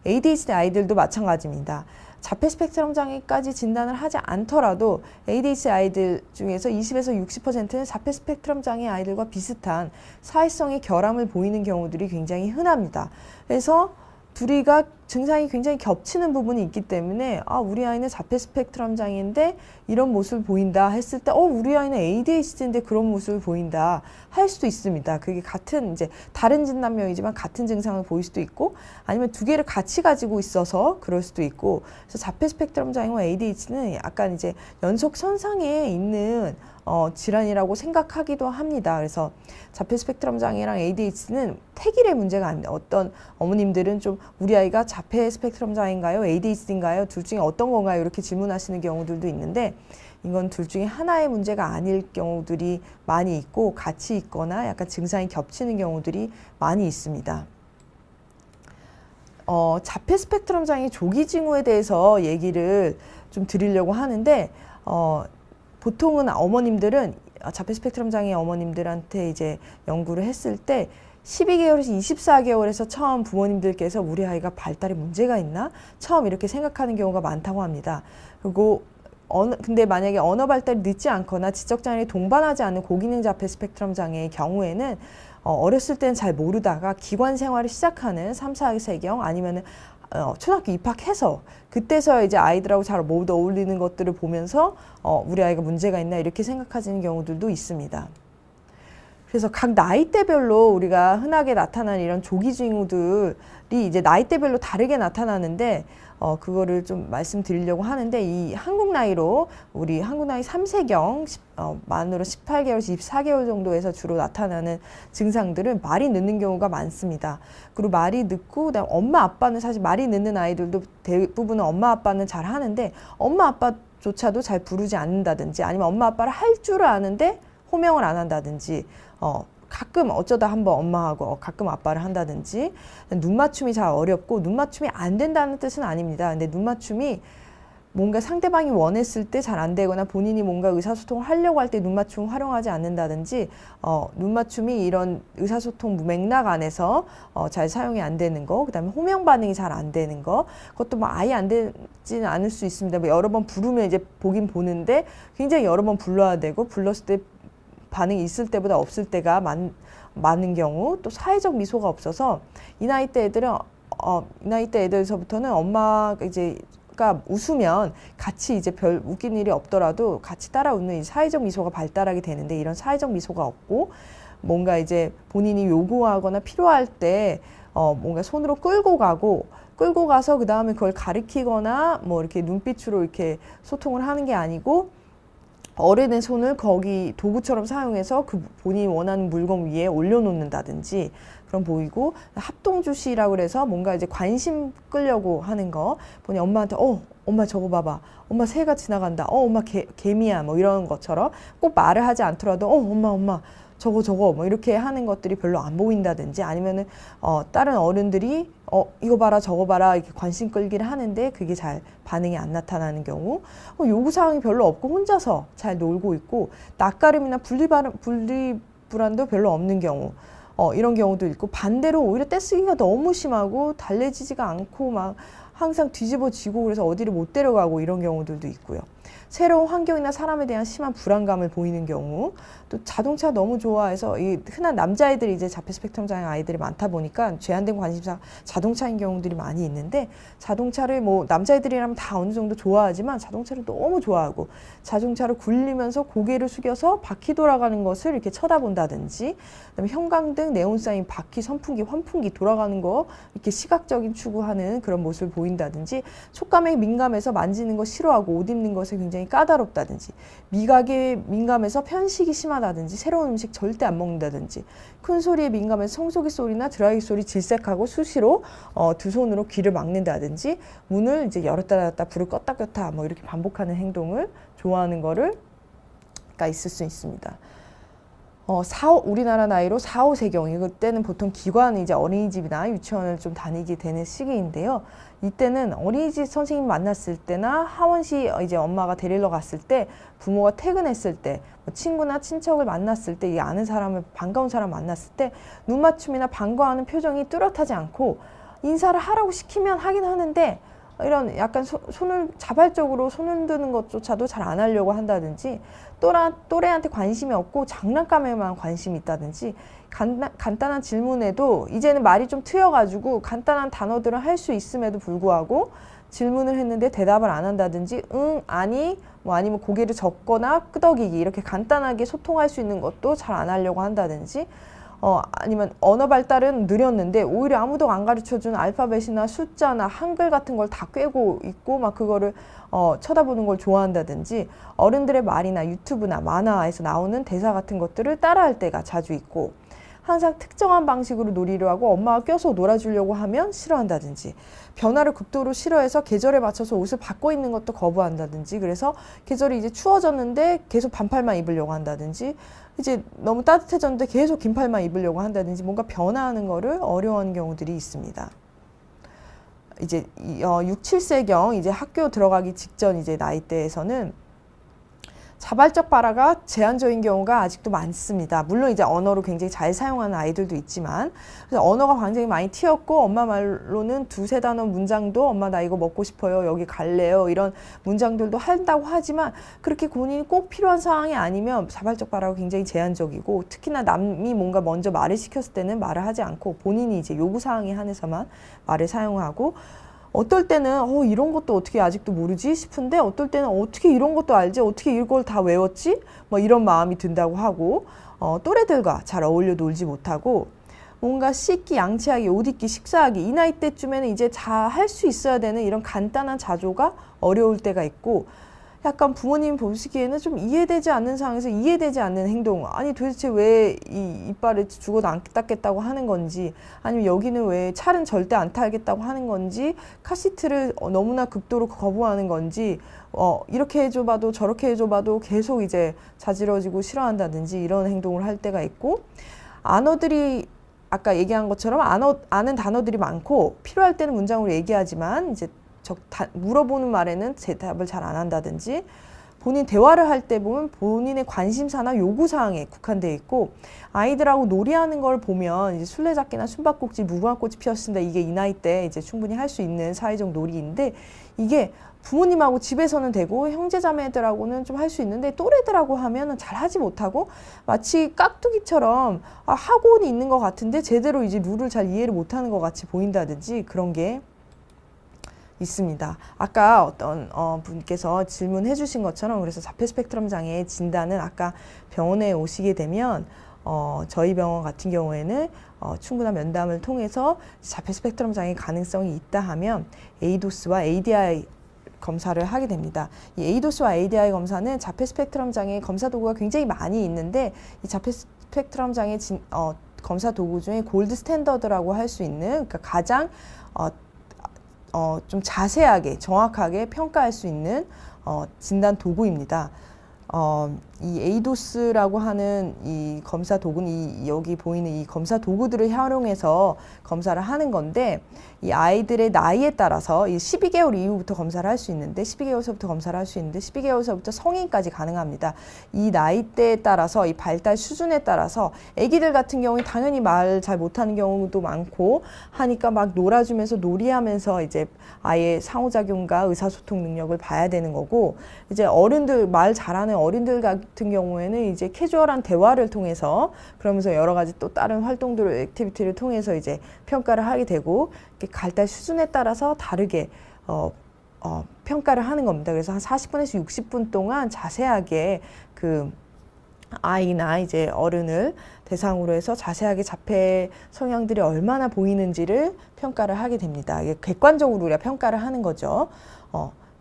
ADHD 아이들도 마찬가지입니다. 자폐 스펙트럼 장애까지 진단을 하지 않더라도 ADHD 아이들 중에서 20에서 60%는 자폐 스펙트럼 장애 아이들과 비슷한 사회성의 결함을 보이는 경우들이 굉장히 흔합니다. 그래서 둘이가 증상이 굉장히 겹치는 부분이 있기 때문에 우리 아이는 자폐 스펙트럼 장애인데 이런 모습을 보인다 했을 때 우리 아이는 ADHD인데 그런 모습을 보인다 할 수도 있습니다. 그게 같은 이제 다른 진단명이지만 같은 증상을 보일 수도 있고, 아니면 두 개를 같이 가지고 있어서 그럴 수도 있고, 그래서 자폐 스펙트럼 장애와 ADHD는 약간 이제 연속선상에 있는 질환이라고 생각하기도 합니다. 그래서 자폐 스펙트럼 장애랑 ADHD는 택일의 문제가 아닙니다. 어떤 어머님들은 좀 우리 아이가 자폐 스펙트럼 장애인가요? ADHD인가요? 둘 중에 어떤 건가요? 이렇게 질문하시는 경우들도 있는데, 이건 둘 중에 하나의 문제가 아닐 경우들이 많이 있고, 같이 있거나 약간 증상이 겹치는 경우들이 많이 있습니다. 자폐 스펙트럼 장애 조기 징후에 대해서 얘기를 좀 드리려고 하는데, 보통은 어머님들은 자폐 스펙트럼 장애 어머님들한테 이제 연구를 했을 때 12개월에서 24개월에서 처음 부모님들께서 우리 아이가 발달에 문제가 있나? 처음 이렇게 생각하는 경우가 많다고 합니다. 그리고 근데 만약에 언어 발달이 늦지 않거나 지적 장애를 동반하지 않는 고기능 자폐 스펙트럼 장애의 경우에는 어렸을 때는 잘 모르다가 기관 생활을 시작하는 3, 4세경 아니면은 초등학교 입학해서 그때서 이제 아이들하고 잘 못 어울리는 것들을 보면서 우리 아이가 문제가 있나 이렇게 생각하시는 경우들도 있습니다. 그래서 각 나이대별로 우리가 흔하게 나타나는 이런 조기 징후들이 이제 나이대별로 다르게 나타나는데, 그거를 좀 말씀드리려고 하는데, 이 한국 나이로 우리 한국 나이 3세경 만으로 18개월에서 24개월 정도에서 주로 나타나는 증상들은 말이 늦는 경우가 많습니다. 그리고 말이 늦고, 그다음 엄마 아빠는 사실 말이 늦는 아이들도 대부분은 엄마 아빠는 잘 하는데 엄마 아빠조차도 잘 부르지 않는다든지, 아니면 엄마 아빠를 할 줄 아는데 호명을 안 한다든지, 가끔 어쩌다 한번 엄마하고 가끔 아빠를 한다든지, 눈 맞춤이 잘 어렵고, 눈 맞춤이 안 된다는 뜻은 아닙니다. 근데 눈 맞춤이 뭔가 상대방이 원했을 때 잘 안 되거나 본인이 뭔가 의사소통을 하려고 할 때 눈 맞춤을 활용하지 않는다든지, 눈 맞춤이 이런 의사소통 맥락 안에서 잘 사용이 안 되는 거, 그 다음에 호명 반응이 잘 안 되는 거, 그것도 뭐 아예 안 되지는 않을 수 있습니다. 뭐 여러 번 부르면 이제 보긴 보는데 굉장히 여러 번 불러야 되고, 불렀을 때 반응이 있을 때보다 없을 때가 많은 경우, 또 사회적 미소가 없어서 이 나이대 애들은 이 나이대 애들서부터는 엄마가 이제 웃으면 같이 이제 별 웃긴 일이 없더라도 같이 따라 웃는 이 사회적 미소가 발달하게 되는데, 이런 사회적 미소가 없고, 뭔가 이제 본인이 요구하거나 필요할 때 뭔가 손으로 끌고 가서 그 다음에 그걸 가리키거나 뭐 이렇게 눈빛으로 이렇게 소통을 하는 게 아니고, 어른의 손을 거기 도구처럼 사용해서 그 본인이 원하는 물건 위에 올려놓는다든지, 그런 보이고, 합동주시라고 그래서 뭔가 이제 관심 끌려고 하는 거 보니 엄마한테 엄마 저거 봐봐, 엄마 새가 지나간다, 엄마 개미야, 뭐 이런 것처럼 꼭 말을 하지 않더라도 엄마 저거 뭐 이렇게 하는 것들이 별로 안 보인다든지, 아니면은 다른 어른들이 이거 봐라 저거 봐라 이렇게 관심 끌기를 하는데 그게 잘 반응이 안 나타나는 경우, 요구사항이 별로 없고 혼자서 잘 놀고 있고, 낯가림이나 분리불안도 별로 없는 경우, 이런 경우도 있고, 반대로 오히려 떼쓰기가 너무 심하고 달래지지가 않고 막 항상 뒤집어지고 그래서 어디를 못 데려가고 이런 경우들도 있고요. 새로운 환경이나 사람에 대한 심한 불안감을 보이는 경우, 또 자동차 너무 좋아해서, 이 흔한 남자아이들이 이제 자폐 스펙트럼 장애 아이들이 많다 보니까 제한된 관심사 자동차인 경우들이 많이 있는데, 자동차를 뭐 남자애들이라면 다 어느 정도 좋아하지만 자동차를 너무 좋아하고 자동차를 굴리면서 고개를 숙여서 바퀴 돌아가는 것을 이렇게 쳐다본다든지, 그다음에 형광등, 네온사인, 바퀴, 선풍기, 환풍기 돌아가는 거 이렇게 시각적인 추구하는 그런 모습을 보인다든지, 촉감에 민감해서 만지는 거 싫어하고 옷 입는 것에 굉장히 까다롭다든지, 미각에 민감해서 편식이 심하다든지, 새로운 음식 절대 안 먹는다든지, 큰 소리에 민감해서 청소기 소리나 드라이기 소리 질색하고 수시로 두 손으로 귀를 막는다든지, 문을 이제 열었다 닫았다 불을 껐다 켰다 뭐 이렇게 반복하는 행동을 좋아하는 거가 있을 수 있습니다. 우리나라 나이로 4, 5세경, 이때는 보통 기관 이제 어린이집이나 유치원을 좀 다니게 되는 시기인데요. 이때는 어린이집 선생님 만났을 때나 하원시 이제 엄마가 데리러 갔을 때, 부모가 퇴근했을 때, 뭐 친구나 친척을 만났을 때, 이 아는 사람을, 반가운 사람 만났을 때 눈맞춤이나 반가워하는 표정이 뚜렷하지 않고, 인사를 하라고 시키면 하긴 하는데 이런 약간 손을 자발적으로 손 흔드는 것조차도 잘 안 하려고 한다든지, 또래한테 관심이 없고 장난감에만 관심이 있다든지, 간단한 질문에도 이제는 말이 좀 트여가지고 간단한 단어들은 할 수 있음에도 불구하고 질문을 했는데 대답을 안 한다든지, 응, 아니, 뭐 아니면 고개를 젓거나 끄덕이기, 이렇게 간단하게 소통할 수 있는 것도 잘 안 하려고 한다든지, 아니면 언어 발달은 느렸는데 오히려 아무도 안 가르쳐준 알파벳이나 숫자나 한글 같은 걸 다 꿰고 있고 막 그거를 쳐다보는 걸 좋아한다든지, 어른들의 말이나 유튜브나 만화에서 나오는 대사 같은 것들을 따라할 때가 자주 있고, 항상 특정한 방식으로 놀이를 하고 엄마가 껴서 놀아주려고 하면 싫어한다든지, 변화를 극도로 싫어해서 계절에 맞춰서 옷을 바꿔 입는 것도 거부한다든지, 그래서 계절이 이제 추워졌는데 계속 반팔만 입으려고 한다든지, 이제 너무 따뜻해졌는데 계속 긴팔만 입으려고 한다든지, 뭔가 변화하는 거를 어려워하는 경우들이 있습니다. 이제 6, 7세경 이제 학교 들어가기 직전 이제 나이대에서는 자발적 발화가 제한적인 경우가 아직도 많습니다. 물론 이제 언어를 굉장히 잘 사용하는 아이들도 있지만, 그래서 언어가 굉장히 많이 튀었고, 엄마 말로는 두세 단어 문장도 엄마 나 이거 먹고 싶어요, 여기 갈래요, 이런 문장들도 한다고 하지만, 그렇게 본인이 꼭 필요한 상황이 아니면 자발적 발화가 굉장히 제한적이고, 특히나 남이 뭔가 먼저 말을 시켰을 때는 말을 하지 않고 본인이 이제 요구사항에 한해서만 말을 사용하고, 어떨 때는 이런 것도 어떻게 아직도 모르지 싶은데, 어떨 때는 어떻게 이런 것도 알지, 어떻게 이걸 다 외웠지, 뭐 이런 마음이 든다고 하고, 또래들과 잘 어울려 놀지 못하고, 뭔가 씻기, 양치하기, 옷 입기, 식사하기, 이 나이 때쯤에는 이제 다 할 수 있어야 되는 이런 간단한 자조가 어려울 때가 있고, 약간 부모님 보시기에는 좀 이해되지 않는 상황에서 이해되지 않는 행동, 아니 도대체 왜 이 이빨을 죽어도 안 닦겠다고 하는 건지, 아니면 여기는 왜 차는 절대 안 타겠다고 하는 건지, 카시트를 너무나 극도로 거부하는 건지, 이렇게 해줘봐도 저렇게 해줘봐도 계속 이제 자지러지고 싫어한다든지 이런 행동을 할 때가 있고, 안어들이 아까 얘기한 것처럼 아는 단어들이 많고 필요할 때는 문장으로 얘기하지만 이제 물어보는 말에는 대답을 잘 안 한다든지, 본인 대화를 할 때 보면 본인의 관심사나 요구사항에 국한되어 있고, 아이들하고 놀이하는 걸 보면 이제 술래잡기나 숨바꼭질, 무궁화꽃이 피었습니다, 이게 이 나이 때 이제 충분히 할 수 있는 사회적 놀이인데, 이게 부모님하고 집에서는 되고 형제자매들하고는 좀 할 수 있는데, 또래들하고 하면은 잘 하지 못하고 마치 깍두기처럼 학원이 있는 것 같은데 제대로 이제 룰을 잘 이해를 못하는 것 같이 보인다든지, 그런 게 있습니다. 아까 어떤 분께서 질문해 주신 것처럼, 그래서 자폐 스펙트럼 장애 진단은 아까 병원에 오시게 되면 저희 병원 같은 경우에는 충분한 면담을 통해서 자폐 스펙트럼 장애 가능성이 있다 하면 에이도스와 ADI 검사를 하게 됩니다. 이 에이도스와 ADI 검사는 자폐 스펙트럼 장애 검사 도구가 굉장히 많이 있는데, 이 자폐 스펙트럼 장애 검사 도구 중에 골드 스탠더드라고 할 수 있는, 그러니까 가장 좀 자세하게 정확하게 평가할 수 있는 진단 도구입니다. 이 에이도스라고 하는 이 검사 도구는 여기 보이는 이 검사 도구들을 활용해서 검사를 하는 건데, 이 아이들의 나이에 따라서 이 12개월 이후부터 검사를 할 수 있는데, 12개월서부터 검사를 할 수 있는데 12개월서부터 성인까지 가능합니다. 이 나이대에 따라서, 이 발달 수준에 따라서 아기들 같은 경우에 당연히 말 잘 못하는 경우도 많고 하니까 막 놀아주면서 놀이하면서 이제 아이의 상호작용과 의사소통 능력을 봐야 되는 거고, 이제 어른들, 말 잘하는 어른들 같은 경우에는 이제 캐주얼한 대화를 통해서, 그러면서 여러 가지 또 다른 활동들을, 액티비티를 통해서 이제 평가를 하게 되고, 발달 수준에 따라서 다르게 평가를 하는 겁니다. 그래서 한 40분에서 60분 동안 자세하게 그 아이나 이제 어른을 대상으로 해서 자세하게 자폐 성향들이 얼마나 보이는지를 평가를 하게 됩니다. 이게 객관적으로 우리가 평가를 하는 거죠.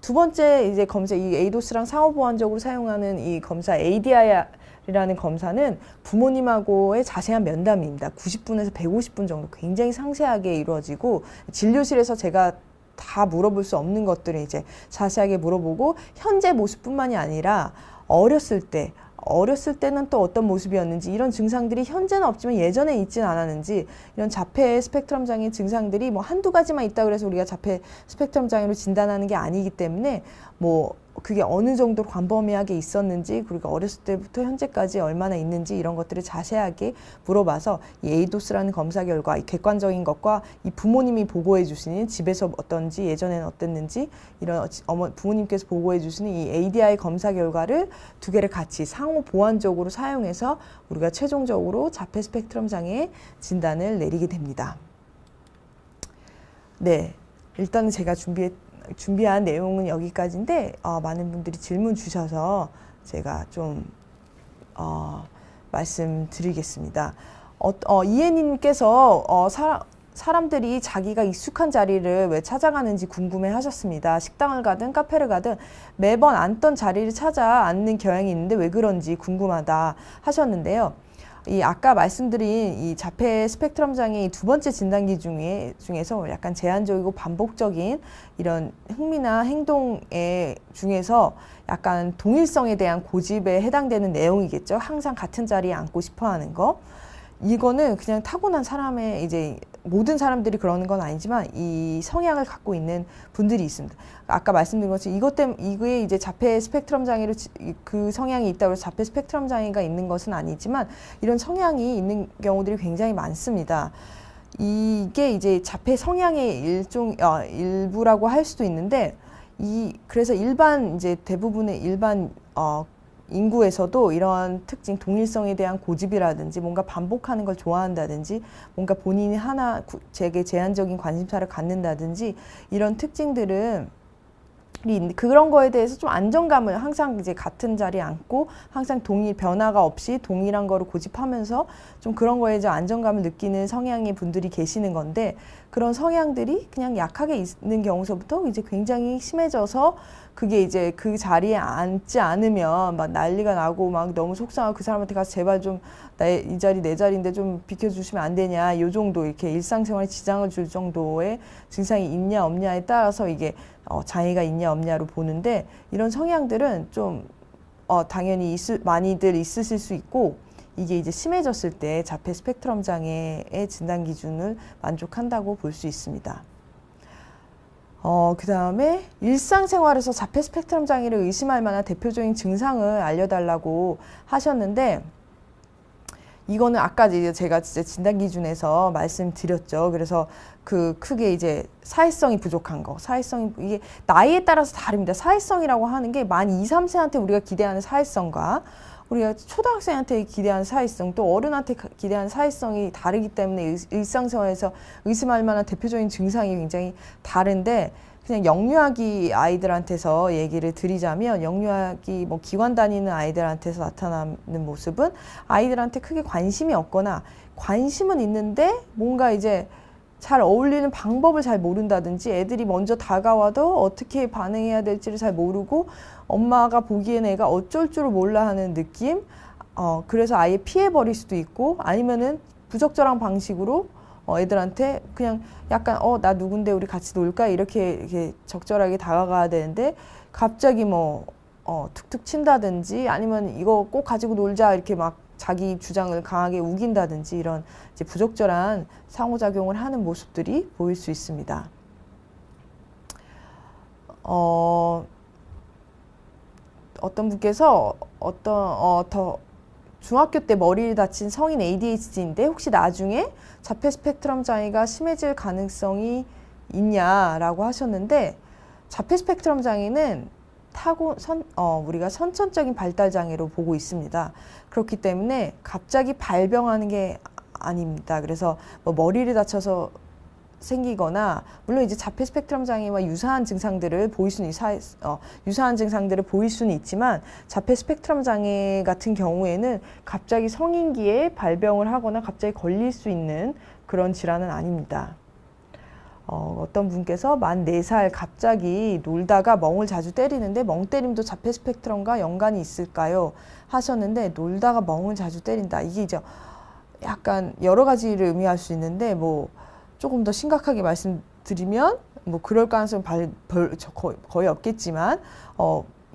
두 번째 이제 검사, 이 에이도스랑 상호보완적으로 사용하는 이 검사 ADI라는 검사는 부모님하고의 자세한 면담입니다. 90분에서 150분 정도 굉장히 상세하게 이루어지고, 진료실에서 제가 다 물어볼 수 없는 것들을 이제 자세하게 물어보고, 현재 모습뿐만이 아니라 어렸을 때는 또 어떤 모습이었는지, 이런 증상들이 현재는 없지만 예전에 있진 않았는지, 이런 자폐 스펙트럼 장애 증상들이 뭐 한두 가지만 있다 그래서 우리가 자폐 스펙트럼 장애로 진단하는 게 아니기 때문에, 뭐 그게 어느 정도 광범위하게 있었는지, 그리고 어렸을 때부터 현재까지 얼마나 있는지, 이런 것들을 자세하게 물어봐서 이 에이도스라는 검사 결과, 이 객관적인 것과 이 부모님이 보고해 주시는, 집에서 어떤지, 예전에는 어땠는지, 이런 부모님께서 보고해 주시는 이 ADI 검사 결과를 두 개를 같이 상호 보완적으로 사용해서 우리가 최종적으로 자폐 스펙트럼 장애 진단을 내리게 됩니다. 네, 일단은 제가 준비한 내용은 여기까지인데, 많은 분들이 질문 주셔서 제가 좀 말씀드리겠습니다. 이혜님께서 사람들이 자기가 익숙한 자리를 왜 찾아가는지 궁금해 하셨습니다. 식당을 가든 카페를 가든 매번 앉던 자리를 찾아 앉는 경향이 있는데 왜 그런지 궁금하다 하셨는데요. 이 아까 말씀드린 이 자폐 스펙트럼 장애 두 번째 진단기 중에서 약간 제한적이고 반복적인 이런 흥미나 행동의 중에서 약간 동일성에 대한 고집에 해당되는 내용이겠죠. 항상 같은 자리에 앉고 싶어 하는 거. 이거는 그냥 타고난 사람의, 이제 모든 사람들이 그러는 건 아니지만 이 성향을 갖고 있는 분들이 있습니다. 아까 말씀드린 것처럼 이게 이제 자폐 스펙트럼 장애로 그 성향이 있다고 해서 자폐 스펙트럼 장애가 있는 것은 아니지만, 이런 성향이 있는 경우들이 굉장히 많습니다. 이게 이제 자폐 성향의 일부라고 할 수도 있는데, 그래서 이제 대부분의 일반 인구에서도 이러한 특징, 동일성에 대한 고집이라든지, 뭔가 반복하는 걸 좋아한다든지, 뭔가 본인이 되게 제한적인 관심사를 갖는다든지, 이런 특징들은 그런 거에 대해서 좀 안정감을, 항상 이제 같은 자리에 앉고 항상 변화가 없이 동일한 거를 고집하면서 좀 그런 거에 좀 안정감을 느끼는 성향의 분들이 계시는 건데, 그런 성향들이 그냥 약하게 있는 경우서부터 이제 굉장히 심해져서, 그게 이제 그 자리에 앉지 않으면 막 난리가 나고 막 너무 속상하고, 그 사람한테 가서 제발 좀 이 자리 내 자리인데 좀 비켜주시면 안 되냐, 요 정도 이렇게 일상생활에 지장을 줄 정도의 증상이 있냐 없냐에 따라서 이게 장애가 있냐 없냐로 보는데, 이런 성향들은 좀 당연히 많이들 있으실 수 있고, 이게 이제 심해졌을 때 자폐 스펙트럼 장애의 진단 기준을 만족한다고 볼 수 있습니다. 그 다음에 일상생활에서 자폐 스펙트럼 장애를 의심할 만한 대표적인 증상을 알려달라고 하셨는데, 이거는 아까 이제 제가 진짜 진단 기준에서 말씀드렸죠. 그래서 크게 이제 사회성이 부족한 거, 이게 나이에 따라서 다릅니다. 사회성이라고 하는 게 만 2, 3세한테 우리가 기대하는 사회성과 우리가 초등학생한테 기대하는 사회성, 또 어른한테 기대하는 사회성이 다르기 때문에 일상생활에서 의심할 만한 대표적인 증상이 굉장히 다른데, 그냥 영유아기 아이들한테서 얘기를 드리자면, 영유아기 기관 다니는 아이들한테서 나타나는 모습은 아이들한테 크게 관심이 없거나, 관심은 있는데 뭔가 이제 잘 어울리는 방법을 잘 모른다든지, 애들이 먼저 다가와도 어떻게 반응해야 될지를 잘 모르고 엄마가 보기엔 애가 어쩔 줄을 몰라 하는 느낌, 그래서 아예 피해버릴 수도 있고, 아니면은 부적절한 방식으로 애들한테 그냥 약간 나 누군데 우리 같이 놀까 이렇게 적절하게 다가가야 되는데 갑자기 뭐 툭툭 친다든지 아니면 이거 꼭 가지고 놀자 이렇게 막 자기 주장을 강하게 우긴다든지 이런 이제 부적절한 상호작용을 하는 모습들이 보일 수 있습니다. 어떤 분께서 더 중학교 때 머리를 다친 성인 ADHD인데 혹시 나중에 자폐 스펙트럼 장애가 심해질 가능성이 있냐라고 하셨는데 자폐 스펙트럼 장애는 우리가 선천적인 발달 장애로 보고 있습니다. 그렇기 때문에 갑자기 발병하는 게 아닙니다. 그래서 뭐 머리를 다쳐서 생기거나 물론 이제 자폐 스펙트럼 장애와 유사한 증상들을 보일 수는 있지만 자폐 스펙트럼 장애 같은 경우에는 갑자기 성인기에 발병을 하거나 갑자기 걸릴 수 있는 그런 질환은 아닙니다. 어떤 분께서 만 4살 갑자기 놀다가 멍을 자주 때리는데 멍 때림도 자폐 스펙트럼과 연관이 있을까요? 하셨는데 놀다가 멍을 자주 때린다. 이게 이제 약간 여러 가지를 의미할 수 있는데 뭐 조금 더 심각하게 말씀드리면 뭐 그럴 가능성은 거의 없겠지만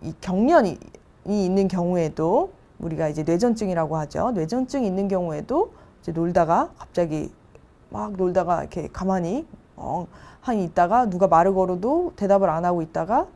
이 경련이 있는 경우에도 우리가 이제 뇌전증이라고 하죠. 뇌전증이 있는 경우에도 이제 놀다가 갑자기 막 놀다가 이렇게 가만히 한 있다가 누가 말을 걸어도 대답을 안 하고 있다가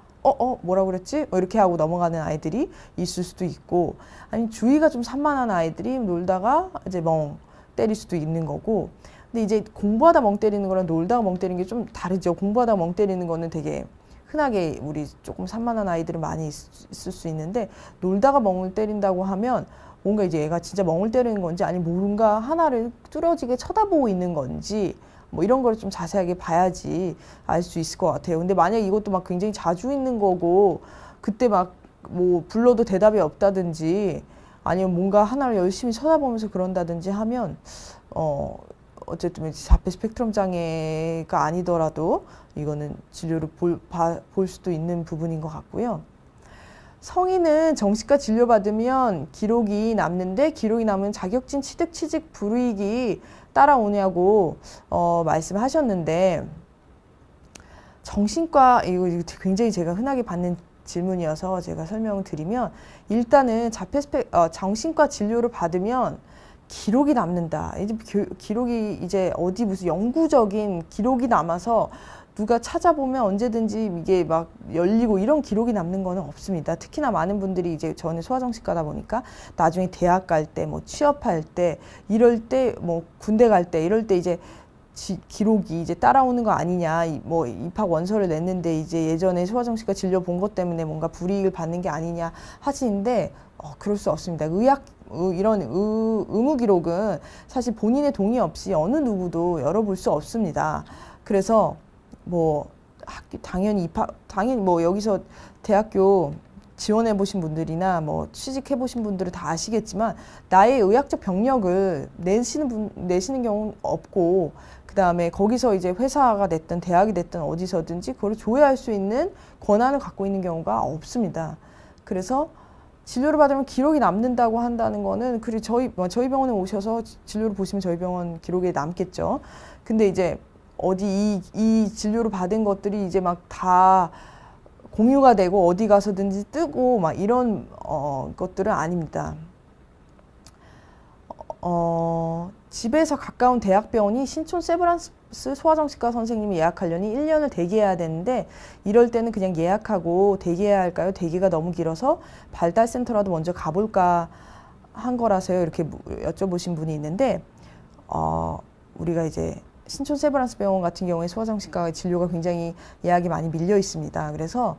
뭐라고 그랬지? 이렇게 하고 넘어가는 아이들이 있을 수도 있고 아니면 주의가 좀 산만한 아이들이 놀다가 이제 멍 때릴 수도 있는 거고 근데 이제 공부하다 멍 때리는 거랑 놀다가 멍 때리는 게 좀 다르죠. 공부하다 멍 때리는 거는 되게 흔하게 우리 조금 산만한 아이들은 많이 있을 수 있는데 놀다가 멍을 때린다고 하면 뭔가 이제 얘가 진짜 멍을 때리는 건지 아니면 뭔가 하나를 뚫어지게 쳐다보고 있는 건지 뭐 이런 걸 좀 자세하게 봐야지 알 수 있을 것 같아요. 근데 만약 이것도 막 굉장히 자주 있는 거고 그때 막 뭐 불러도 대답이 없다든지 아니면 뭔가 하나를 열심히 쳐다보면서 그런다든지 하면 어쨌든 자폐 스펙트럼 장애가 아니더라도 이거는 진료를 볼 수도 있는 부분인 것 같고요. 성인은 정신과 진료받으면 기록이 남는데 기록이 남은 자격증 취득, 취직 불이익이 따라오냐고 말씀하셨는데 정신과 이거 굉장히 제가 흔하게 받는 질문이어서 제가 설명을 드리면 일단은 정신과 진료를 받으면 기록이 남는다. 이제 기록이 이제 어디 무슨 영구적인 기록이 남아서 누가 찾아보면 언제든지 이게 막 열리고 이런 기록이 남는 거는 없습니다. 특히나 많은 분들이 이제 저는 소아정신과다 보니까 나중에 대학 갈 때, 뭐 취업할 때, 이럴 때, 뭐 군대 갈 때, 이럴 때 이제 기록이 이제 따라오는 거 아니냐, 뭐 입학 원서를 냈는데 이제 예전에 소아정신과 진료 본 것 때문에 뭔가 불이익을 받는 게 아니냐 하시는데 그럴 수 없습니다. 이런 의무 기록은 사실 본인의 동의 없이 어느 누구도 열어볼 수 없습니다. 그래서 뭐 당연히 뭐 여기서 대학교 지원해 보신 분들이나 뭐 취직해 보신 분들은 다 아시겠지만 나의 의학적 병력을 내시는 경우는 없고 그 다음에 거기서 이제 회사가 됐든 대학이 됐든 어디서든지 그걸 조회할 수 있는 권한을 갖고 있는 경우가 없습니다. 그래서 진료를 받으면 기록이 남는다고 한다는 거는 그리고 저희 병원에 오셔서 진료를 보시면 저희 병원 기록에 남겠죠. 근데 이제 이 진료를 받은 것들이 이제 막 다 공유가 되고 어디 가서든지 뜨고 막 이런 것들은 아닙니다. 집에서 가까운 대학병원이 신촌 세브란스 소아정신과 선생님이 예약하려니 1년을 대기해야 되는데 이럴 때는 그냥 예약하고 대기해야 할까요? 대기가 너무 길어서 발달센터라도 먼저 가볼까 한 거라서요. 이렇게 여쭤보신 분이 있는데 우리가 이제 신촌 세브란스 병원 같은 경우에 소아정신과 진료가 굉장히 예약이 많이 밀려 있습니다. 그래서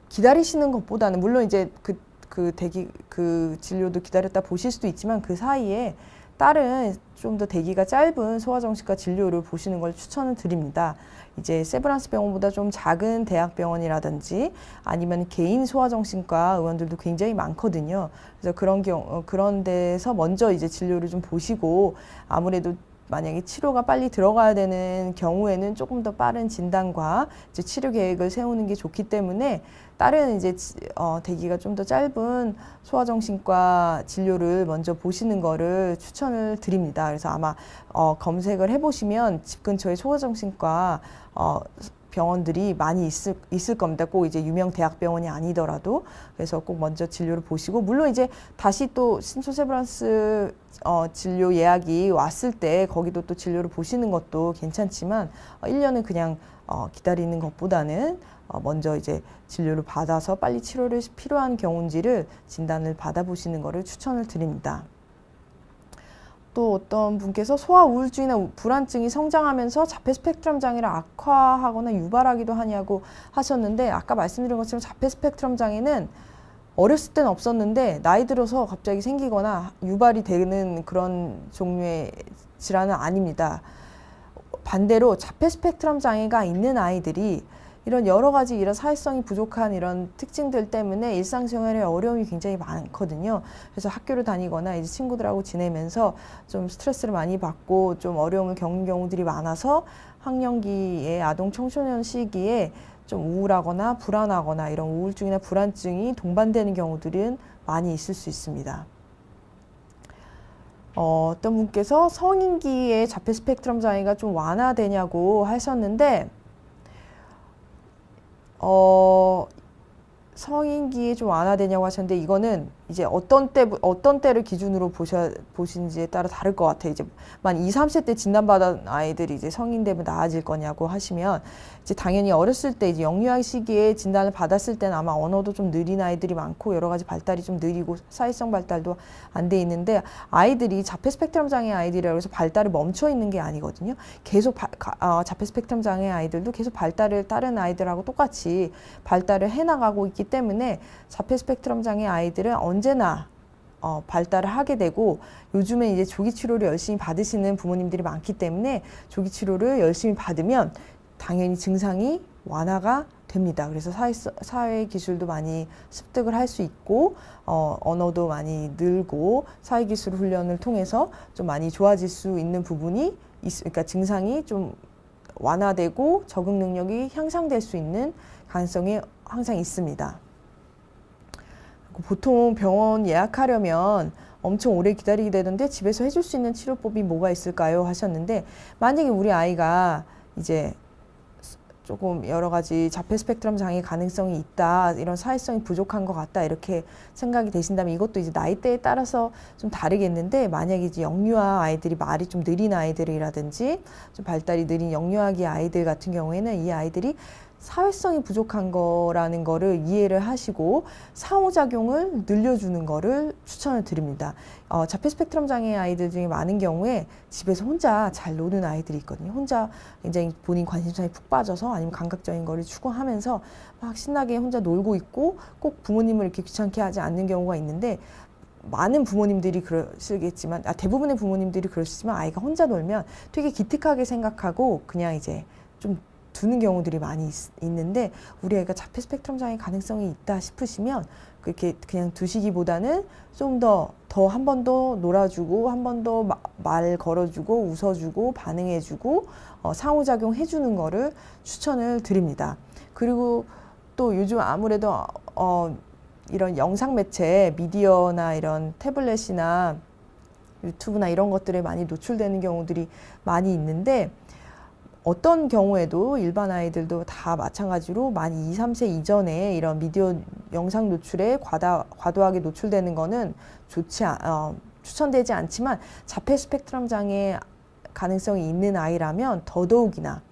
기다리시는 것보다는 물론 이제 그 진료도 기다렸다 보실 수도 있지만 그 사이에 다른 좀 더 대기가 짧은 소아정신과 진료를 보시는 걸 추천을 드립니다. 이제 세브란스 병원보다 좀 작은 대학병원이라든지 아니면 개인 소아정신과 의원들도 굉장히 많거든요. 그래서 그런 데서 먼저 이제 진료를 좀 보시고 아무래도 만약에 치료가 빨리 들어가야 되는 경우에는 조금 더 빠른 진단과 이제 치료 계획을 세우는 게 좋기 때문에 다른 이제 대기가 좀 더 짧은 소아정신과 진료를 먼저 보시는 거를 추천을 드립니다. 그래서 아마 검색을 해보시면 집 근처에 소아정신과 병원들이 많이 있을 겁니다. 꼭 이제 유명 대학병원이 아니더라도. 그래서 꼭 먼저 진료를 보시고, 물론 이제 다시 또 신소세브란스 진료 예약이 왔을 때 거기도 또 진료를 보시는 것도 괜찮지만 1년은 그냥 기다리는 것보다는 먼저 이제 진료를 받아서 빨리 치료를 필요한 경우인지를 진단을 받아보시는 것을 추천을 드립니다. 또 어떤 분께서 소아 우울증이나 불안증이 성장하면서 자폐 스펙트럼 장애를 악화하거나 유발하기도 하냐고 하셨는데, 아까 말씀드린 것처럼 자폐 스펙트럼 장애는 어렸을 때는 없었는데 나이 들어서 갑자기 생기거나 유발이 되는 그런 종류의 질환은 아닙니다. 반대로 자폐 스펙트럼 장애가 있는 아이들이 이런 여러 가지 이런 사회성이 부족한 이런 특징들 때문에 일상생활에 어려움이 굉장히 많거든요. 그래서 학교를 다니거나 이제 친구들하고 지내면서 좀 스트레스를 많이 받고 좀 어려움을 겪는 경우들이 많아서 학령기에 아동 청소년 시기에 좀 우울하거나 불안하거나 이런 우울증이나 불안증이 동반되는 경우들은 많이 있을 수 있습니다. 어떤 분께서 성인기에 자폐 스펙트럼 장애가 좀 완화되냐고 하셨는데, 성인기에 좀 완화되냐고 하셨는데, 이거는 이제 어떤 때를 기준으로 보시는지에 따라 다를 것 같아요. 이제 만 2, 3세 때 진단받은 아이들이 이제 성인 되면 나아질 거냐고 하시면, 이제 당연히 어렸을 때 이제 영유아 시기에 진단을 받았을 때는 아마 언어도 좀 느린 아이들이 많고 여러 가지 발달이 좀 느리고 사회성 발달도 안 돼 있는데, 아이들이 자폐 스펙트럼 장애 아이들이라고 해서 발달이 멈춰 있는 게 아니거든요. 계속 자폐 스펙트럼 장애 아이들도 계속 발달을 다른 아이들하고 똑같이 발달을 해나가고 있기 때문에 자폐 스펙트럼 장애 아이들은 언제나 발달을 하게 되고, 요즘에 이제 조기 치료를 열심히 받으시는 부모님들이 많기 때문에 조기 치료를 열심히 받으면 당연히 증상이 완화가 됩니다. 그래서 사회 기술도 많이 습득을 할 수 있고, 언어도 많이 늘고, 사회 기술 훈련을 통해서 좀 많이 좋아질 수 있는 부분이 그러니까 증상이 좀 완화되고 적응 능력이 향상될 수 있는 가능성이 항상 있습니다. 보통 병원 예약하려면 엄청 오래 기다리게 되는데 집에서 해줄 수 있는 치료법이 뭐가 있을까요? 하셨는데, 만약에 우리 아이가 이제 조금 여러 가지 자폐 스펙트럼 장애 가능성이 있다, 이런 사회성이 부족한 것 같다, 이렇게 생각이 되신다면, 이것도 이제 나이대에 따라서 좀 다르겠는데, 만약에 이제 영유아 아이들이 말이 좀 느린 아이들이라든지 좀 발달이 느린 영유아기 아이들 같은 경우에는 이 아이들이 사회성이 부족한 거라는 거를 이해를 하시고 상호작용을 늘려주는 거를 추천을 드립니다. 자폐 스펙트럼 장애 아이들 중에 많은 경우에 집에서 혼자 잘 노는 아이들이 있거든요. 혼자 굉장히 본인 관심사에 푹 빠져서 아니면 감각적인 거를 추구하면서 막 신나게 혼자 놀고 있고 꼭 부모님을 이렇게 귀찮게 하지 않는 경우가 있는데, 많은 부모님들이 그러시겠지만, 대부분의 부모님들이 그러시지만, 아이가 혼자 놀면 되게 기특하게 생각하고 그냥 이제 좀 두는 경우들이 많이 있는데, 우리 애가 자폐 스펙트럼 장애 가능성이 있다 싶으시면 그렇게 그냥 두시기보다는 좀 더 한 번 더 놀아주고, 한 번 더 말 걸어주고, 웃어주고, 반응해주고, 상호작용 해주는 거를 추천을 드립니다. 그리고 또 요즘 아무래도 이런 영상 매체, 미디어나 이런 태블릿이나 유튜브나 이런 것들에 많이 노출되는 경우들이 많이 있는데, 어떤 경우에도 일반 아이들도 다 마찬가지로 만 2, 3세 이전에 이런 미디어 영상 노출에 과도하게 노출되는 거는 추천되지 않지만, 자폐 스펙트럼 장애 가능성이 있는 아이라면 더더욱이나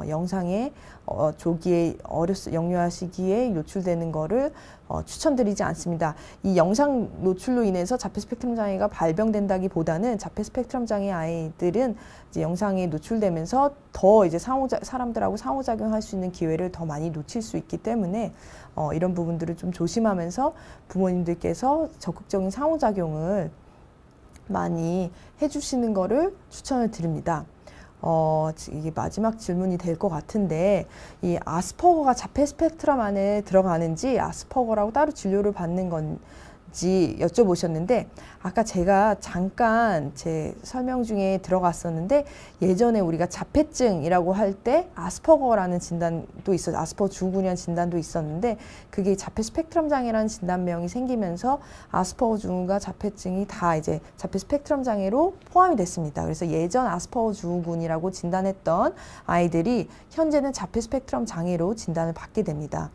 영상에 조기에 영유아 시기에 노출되는 거를 추천드리지 않습니다. 이 영상 노출로 인해서 자폐 스펙트럼 장애가 발병된다기보다는, 자폐 스펙트럼 장애 아이들은 이제 영상에 노출되면서 더 이제 사람들하고 상호작용할 수 있는 기회를 더 많이 놓칠 수 있기 때문에 이런 부분들을 좀 조심하면서 부모님들께서 적극적인 상호작용을 많이 해주시는 거를 추천을 드립니다. 이게 마지막 질문이 될 것 같은데, 이 아스퍼거가 자폐 스펙트럼 안에 들어가는지, 아스퍼거라고 따로 진료를 받는 여쭤보셨는데 아까 제가 잠깐 제 설명 중에 들어갔었는데 예전에 우리가 자폐증이라고 할 때 아스퍼거라는 진단도 아스퍼거 증후군이라는 진단도 있었는데 그게 자폐 스펙트럼 장애라는 진단명이 생기면서 아스퍼거 증후군과 자폐증이 다 이제 자폐 스펙트럼 장애로 포함이 됐습니다. 그래서 예전 아스퍼거 증후군이라고 진단했던 아이들이 현재는 자폐 스펙트럼 장애로 진단을 받게 됩니다.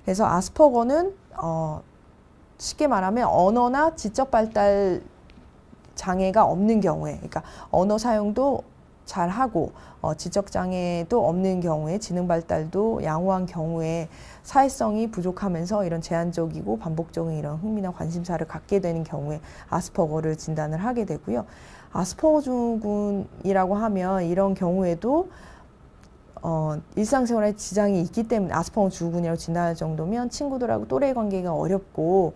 그래서 아스퍼거는 쉽게 말하면 언어나 지적 발달 장애가 없는 경우에, 그러니까 언어 사용도 잘 하고 지적 장애도 없는 경우에, 지능 발달도 양호한 경우에 사회성이 부족하면서 이런 제한적이고 반복적인 이런 흥미나 관심사를 갖게 되는 경우에 아스퍼거를 진단을 하게 되고요. 아스퍼거 증후군이라고 하면 이런 경우에도 일상생활에 지장이 있기 때문에 아스퍼거 증후군이라고 진단할 정도면 친구들하고 또래 관계가 어렵고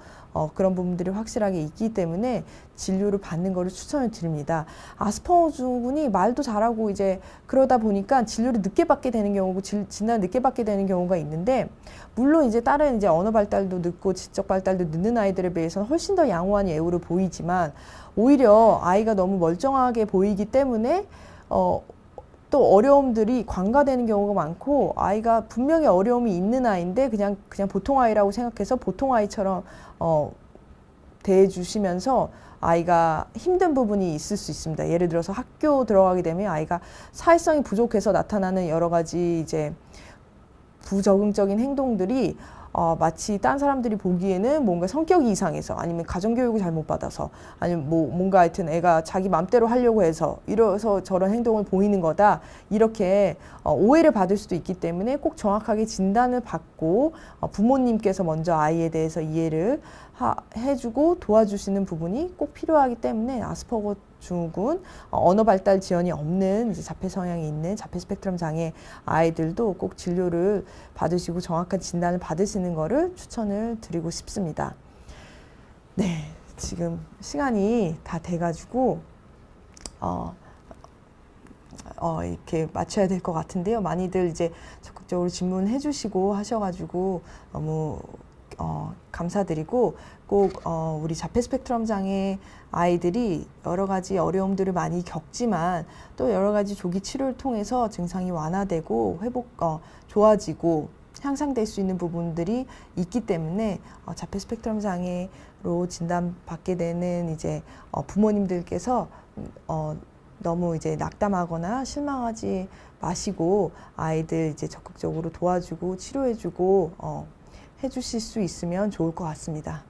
그런 부분들이 확실하게 있기 때문에 진료를 받는 것을 추천을 드립니다. 아스퍼거 증후군이 말도 잘하고 이제 그러다 보니까 진료를 늦게 받게 되는 경우고 진단을 늦게 받게 되는 경우가 있는데 물론 이제 다른 이제 언어 발달도 늦고 지적 발달도 늦는 아이들에 비해서는 훨씬 더 양호한 예후를 보이지만 오히려 아이가 너무 멀쩡하게 보이기 때문에 또 어려움들이 관가되는 경우가 많고 아이가 분명히 어려움이 있는 아이인데 그냥 보통 아이라고 생각해서 보통 아이처럼 대해주시면서 아이가 힘든 부분이 있을 수 있습니다. 예를 들어서 학교 들어가게 되면 아이가 사회성이 부족해서 나타나는 여러 가지 이제 부적응적인 행동들이 마치 딴 사람들이 보기에는 뭔가 성격이 이상해서 아니면 가정교육을 잘못 받아서 아니면 뭔가 하여튼 애가 자기 맘대로 하려고 해서 이래서 저런 행동을 보이는 거다 이렇게 오해를 받을 수도 있기 때문에 꼭 정확하게 진단을 받고 부모님께서 먼저 아이에 대해서 이해를 해주고 도와주시는 부분이 꼭 필요하기 때문에 아스퍼거 증후군, 언어 발달 지연이 없는 이제 자폐 성향이 있는 자폐 스펙트럼 장애 아이들도 꼭 진료를 받으시고 정확한 진단을 받으시는 것을 추천을 드리고 싶습니다. 네, 지금 시간이 다 돼가지고 이렇게 맞춰야 될 것 같은데요. 많이들 이제 적극적으로 질문해 주시고 하셔가지고 너무 감사드리고 꼭 우리 자폐 스펙트럼 장애 아이들이 여러 가지 어려움들을 많이 겪지만 또 여러 가지 조기 치료를 통해서 증상이 완화되고 좋아지고 향상될 수 있는 부분들이 있기 때문에 자폐 스펙트럼 장애로 진단받게 되는 이제 부모님들께서 너무 이제 낙담하거나 실망하지 마시고 아이들 이제 적극적으로 도와주고 치료해주고 해주실 수 있으면 좋을 것 같습니다.